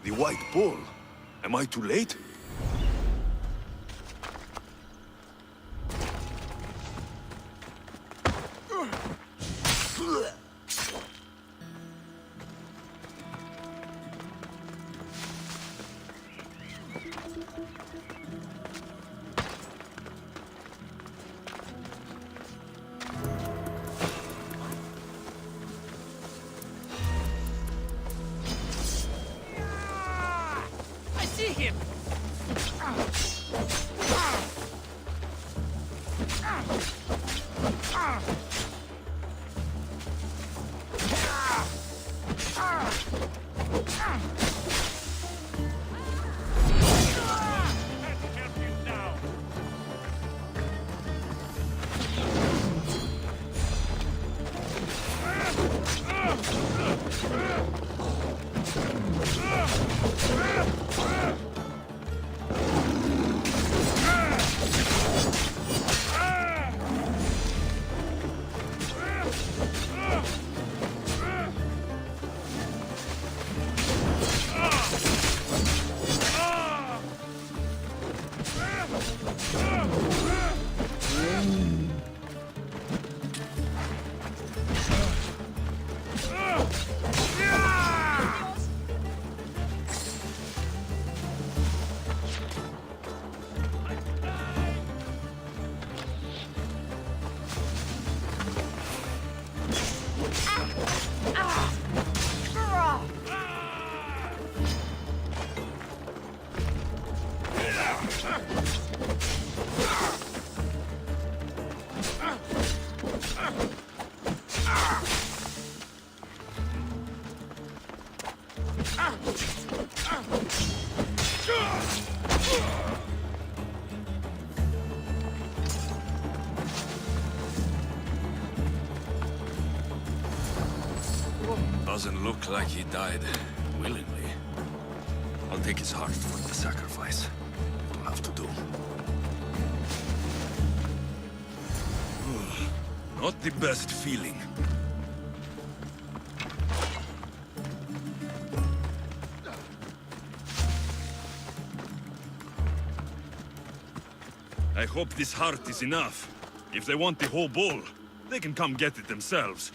S2: The White Bull. Am I too late? Doesn't look like he died willingly. I'll take his heart for the sacrifice. It'll have to do. Not the best feeling. I hope this heart is enough. If they want the whole bull, they can come get it themselves.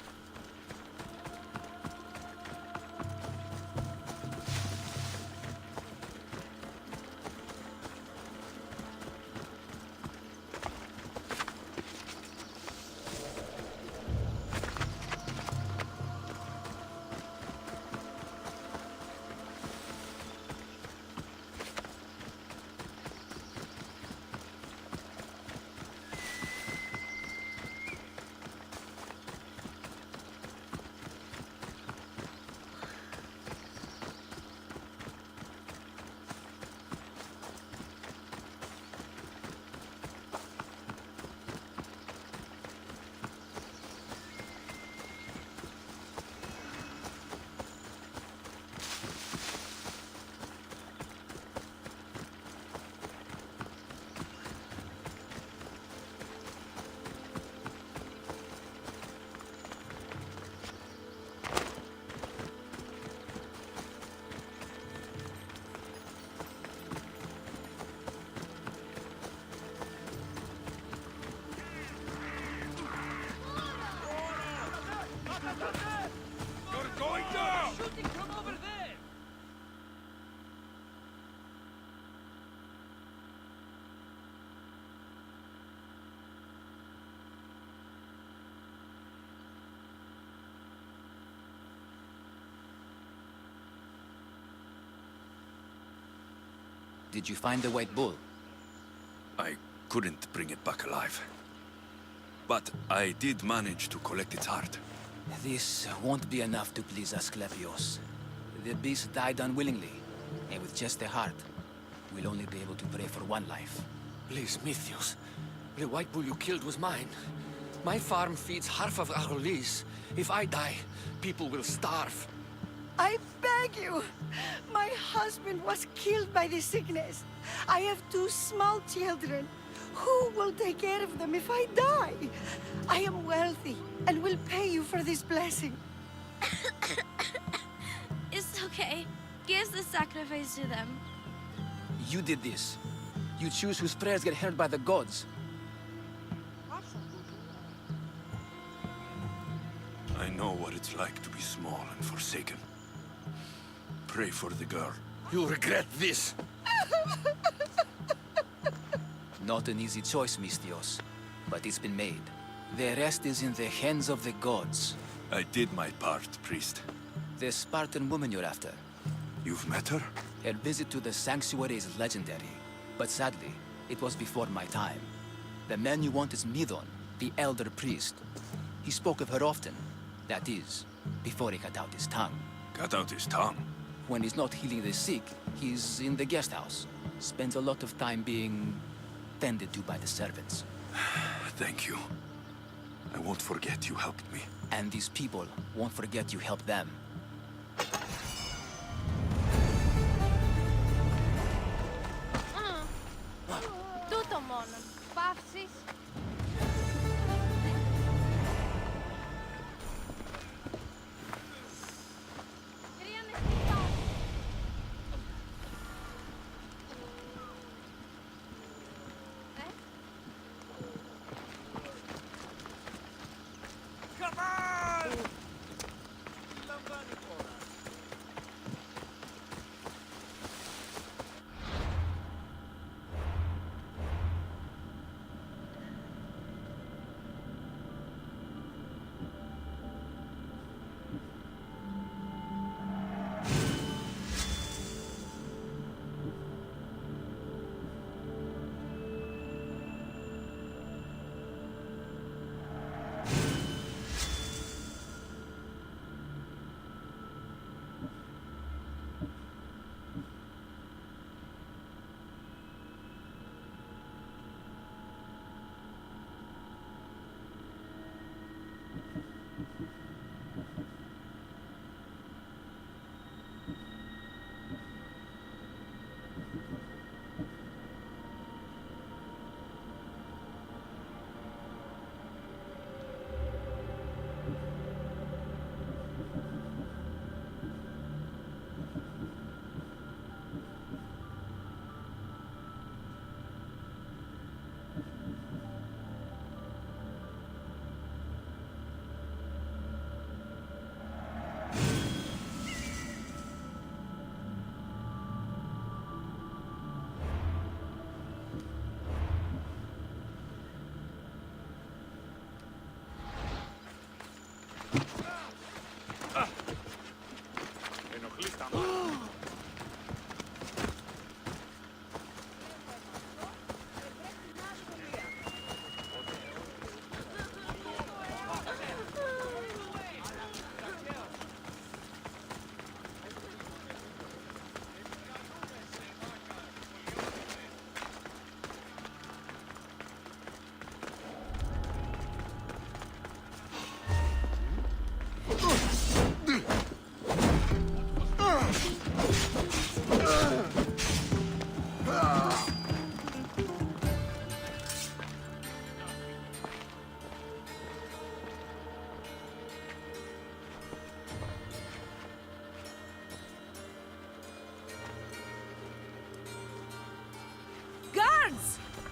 S7: You're going down!
S4: Shooting from over there!
S6: Did you find the white bull?
S2: I couldn't bring it back alive. But I did manage to collect its heart.
S4: This won't be enough to please Asclepios. The beast died unwillingly, and with just the heart, we'll only be able to pray for one life.
S13: Please, Mythios. The white bull you killed was mine. My farm feeds half of Arolis. If I die, people will starve.
S3: I beg you! My husband was killed by the sickness. I have 2 small children. Who will take care of them if I die? I am wealthy and will pay you for this blessing.
S14: It's okay. Give the sacrifice to them.
S4: You did this. You choose whose prayers get heard by the gods.
S2: I know what it's like to be small and forsaken. Pray for the girl.
S13: You'll regret this.
S4: Not an easy choice, Mystios, but it's been made. The rest is in the hands of the gods.
S2: I did my part, priest.
S4: The Spartan woman you're after.
S2: You've met her?
S4: Her visit to the sanctuary is legendary, but sadly, it was before my time. The man you want is Midon, the elder priest. He spoke of her often. That is, before he cut out his tongue.
S2: Cut out his tongue?
S4: When he's not healing the sick, he's in the guest house. Spends a lot of time being tended to by the servants.
S2: Thank you. I won't forget you helped me.
S4: And these people won't forget you helped them.
S14: Τούτο μόνο. Παύσεις.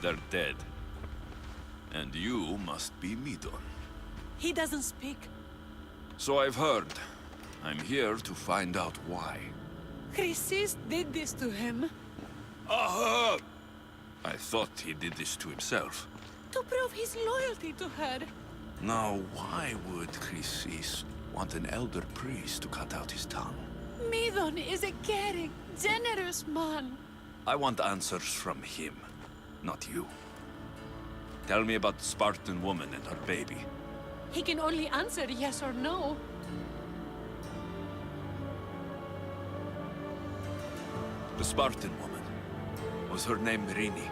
S2: They're dead. And you must be Midon.
S15: He doesn't speak.
S2: So I've heard. I'm here to find out why.
S15: Chrysis did this to him.
S2: Aha! I thought he did this to himself.
S15: To prove his loyalty to her.
S2: Now, why would Chrysis want an elder priest to cut out his tongue?
S15: Midon is a caring, generous man.
S2: I want answers from him, not you. Tell me about the Spartan woman and her baby.
S15: He can only answer yes or no.
S2: The Spartan woman. Was her name Rini?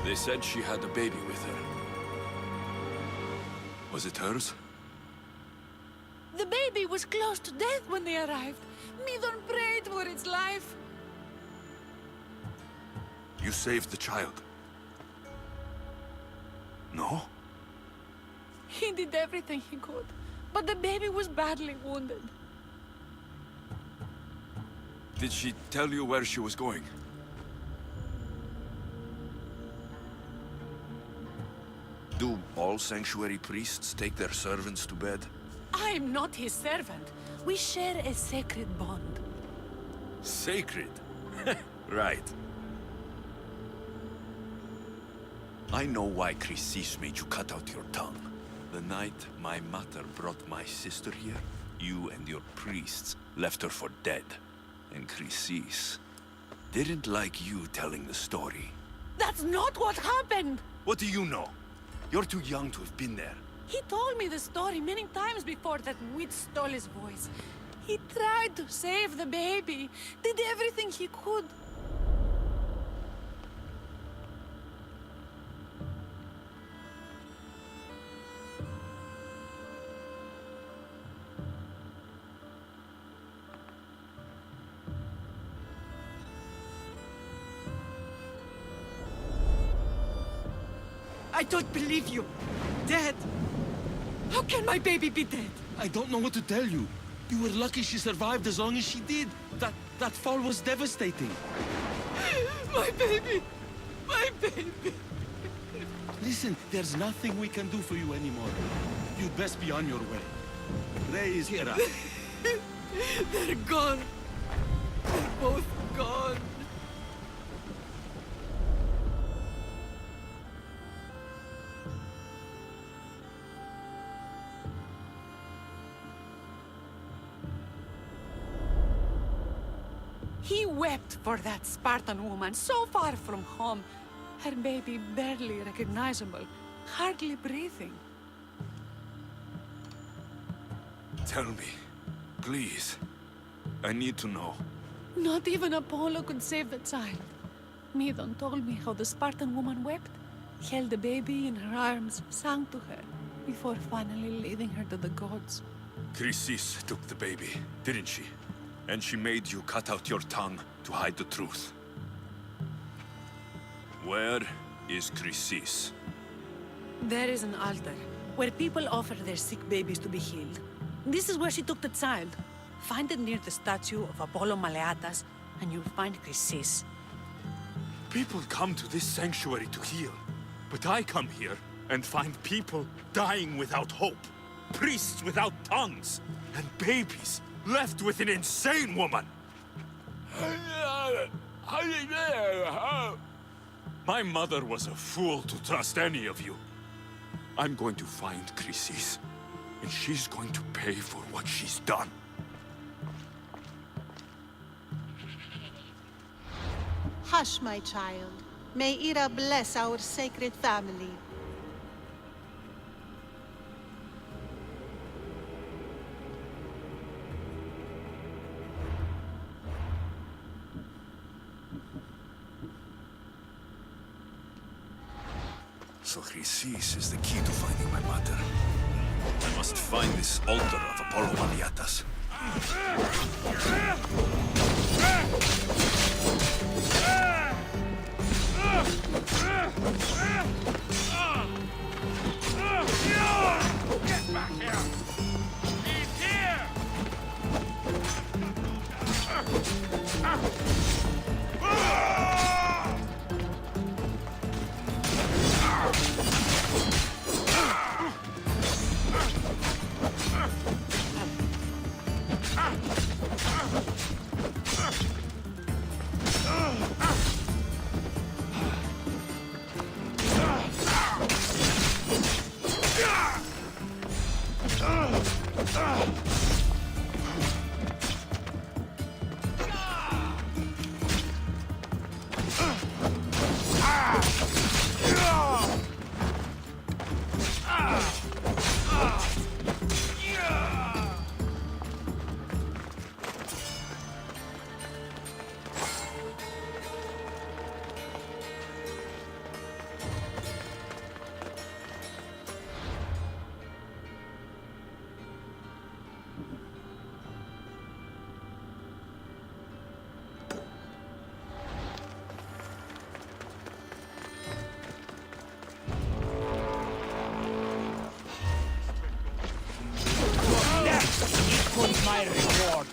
S2: They said she had a baby with her. Was it hers?
S15: The baby was close to death when they arrived. Midon prayed for its life.
S2: You saved the child. No?
S15: He did everything he could, but the baby was badly wounded.
S2: Did she tell you where she was going? Do all sanctuary priests take their servants to bed?
S15: I'm not his servant. We share a sacred bond.
S2: Sacred? Right. I know why Chrysis made you cut out your tongue. The night my mother brought my sister here, you and your priests left her for dead. And Chrysis didn't like you telling the story.
S15: That's not what happened!
S2: What do you know? You're too young to have been there.
S15: He told me the story many times before that witch stole his voice. He tried to save the baby, did everything he could.
S8: I don't believe you. Dead.
S15: How can my baby be dead?
S8: I don't know what to tell you. You were lucky she survived as long as she did. That fall was devastating.
S15: My baby! My baby!
S8: Listen, there's nothing we can do for you anymore. You'd best be on your way. Ray is here.
S15: They're gone. They're both gone. He wept for that Spartan woman, so far from home. Her baby barely recognizable, hardly breathing.
S2: Tell me, please. I need to know.
S15: Not even Apollo could save the child. Midon told me how the Spartan woman wept, held the baby in her arms, sang to her, before finally leading her to the gods.
S2: Chrysis took the baby, didn't she? And she made you cut out your tongue to hide the truth. Where is Chrysis?
S15: There is an altar, where people offer their sick babies to be healed. This is where she took the child. Find it near the statue of Apollo Maleatas, and you'll find Chrysis.
S2: People come to this sanctuary to heal. But I come here and find people dying without hope. Priests without tongues. And babies left with an insane woman. My mother was a fool to trust any of you. I'm going to find Chrysis, and she's going to pay for what she's done.
S3: Hush, my child. May Ira bless our sacred family.
S2: So Chrysis is the key to finding my mother. I must find this altar of Apollo Maleatas.
S7: Get back here! He's here! my reward.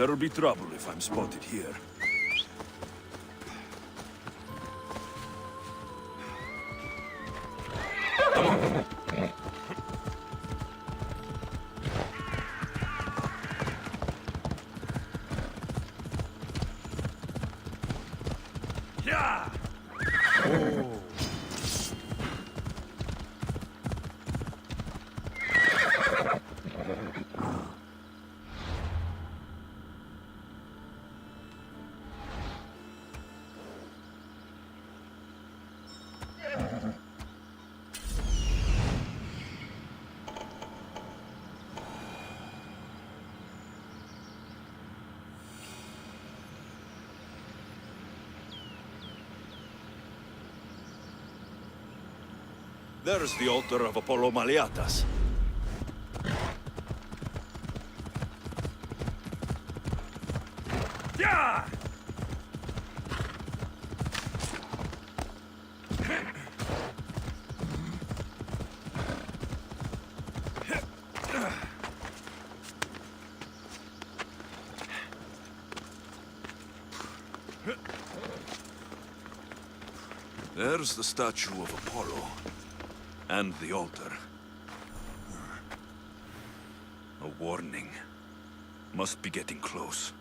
S2: There'll be trouble if I'm spotted here. There's the altar of Apollo Maliatas.
S7: Yeah!
S2: There's the statue of Apollo. And the altar. A warning. Must be getting close.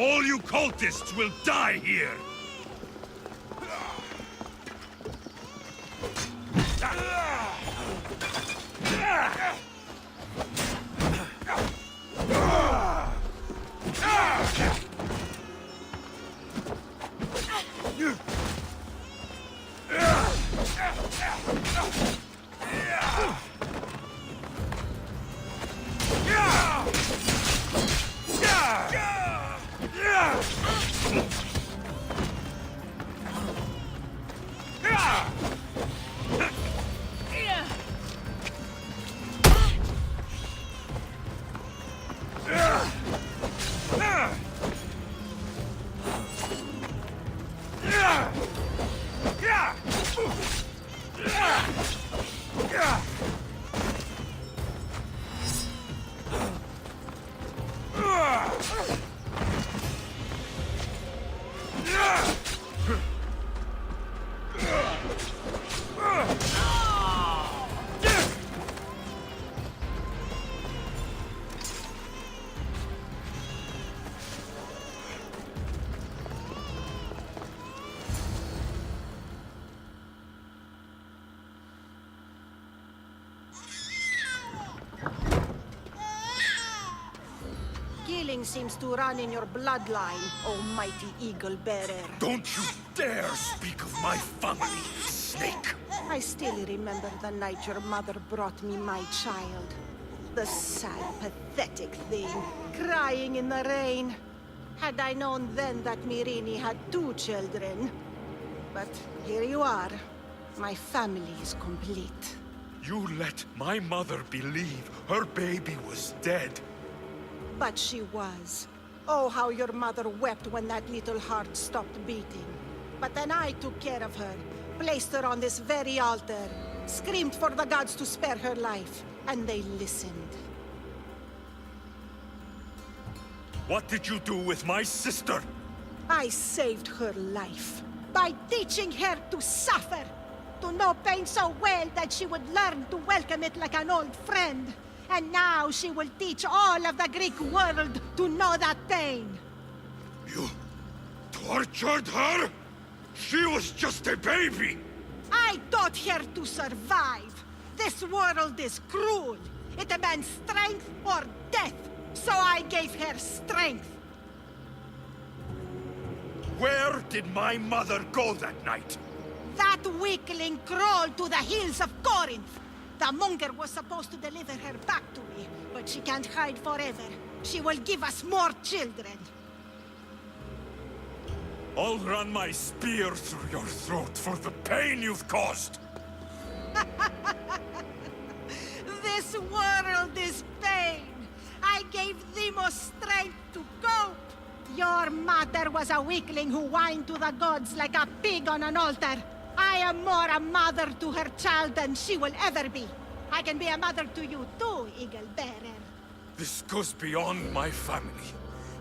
S2: All you cultists will die here!
S3: Killing seems to run in your bloodline, almighty eagle bearer.
S2: Don't you dare speak of my family, snake!
S3: I still remember the night your mother brought me my child. The sad, pathetic thing, crying in the rain. Had I known then that Myrini had 2 children. But here you are. My family is complete.
S2: You let my mother believe her baby was dead.
S3: But she was. Oh, how your mother wept when that little heart stopped beating. But then I took care of her, placed her on this very altar, screamed for the gods to spare her life, and they listened.
S2: What did you do with my sister?
S3: I saved her life by teaching her to suffer, to know pain so well that she would learn to welcome it like an old friend. And now she will teach all of the Greek world to know that pain.
S2: You tortured her? She was just a baby!
S3: I taught her to survive. This world is cruel. It demands strength or death. So I gave her strength.
S2: Where did my mother go that night?
S3: That weakling crawled to the hills of Corinth. The monger was supposed to deliver her back to me, but she can't hide forever. She will give us more children.
S2: I'll run my spear through your throat for the pain you've caused!
S3: This world is pain. I gave Demos strength to cope. Your mother was a weakling who whined to the gods like a pig on an altar. I am more a mother to her child than she will ever be. I can be a mother to you too, Eagle Bearer.
S2: This goes beyond my family.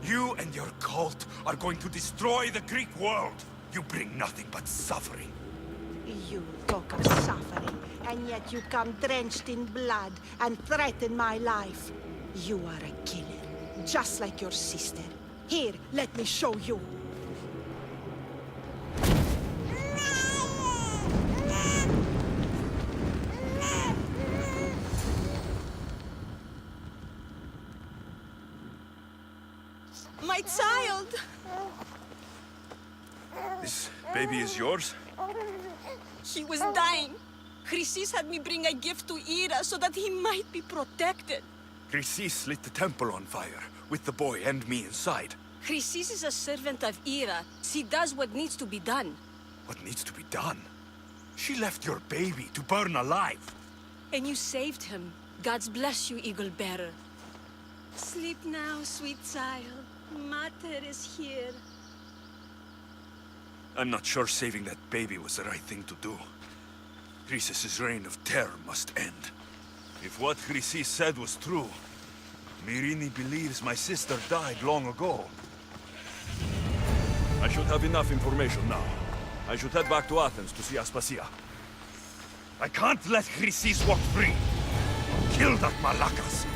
S2: You and your cult are going to destroy the Greek world. You bring nothing but suffering.
S3: You talk of suffering, and yet you come drenched in blood and threaten my life. You are a killer, just like your sister. Here, let me show you.
S15: My child!
S2: This baby is yours?
S15: He was dying. Chrysis had me bring a gift to Ira so that he might be protected.
S2: Chrysis lit the temple on fire, with the boy and me inside.
S15: Chrysis is a servant of Ira. She does what needs to be done.
S2: What needs to be done? She left your baby to burn alive.
S15: And you saved him. Gods bless you, Eagle Bearer. Sleep now, sweet child. Mater is here.
S2: I'm not sure saving that baby was the right thing to do. Chrysis' reign of terror must end. If what Chrysis said was true, Myrini believes my sister died long ago. I should have enough information now. I should head back to Athens to see Aspasia. I can't let Chrysis walk free. Kill that Malakas!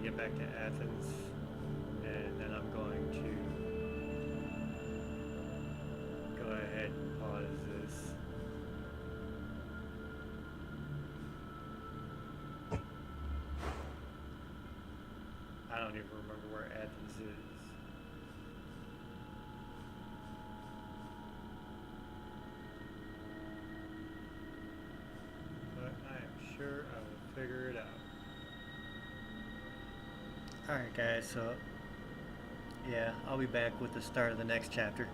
S1: get back to Athens, and then I'm going to go ahead and pause this. I don't even remember where Athens is. But I am sure I will figure it out. Alright guys, so yeah, I'll be back with the start of the next chapter.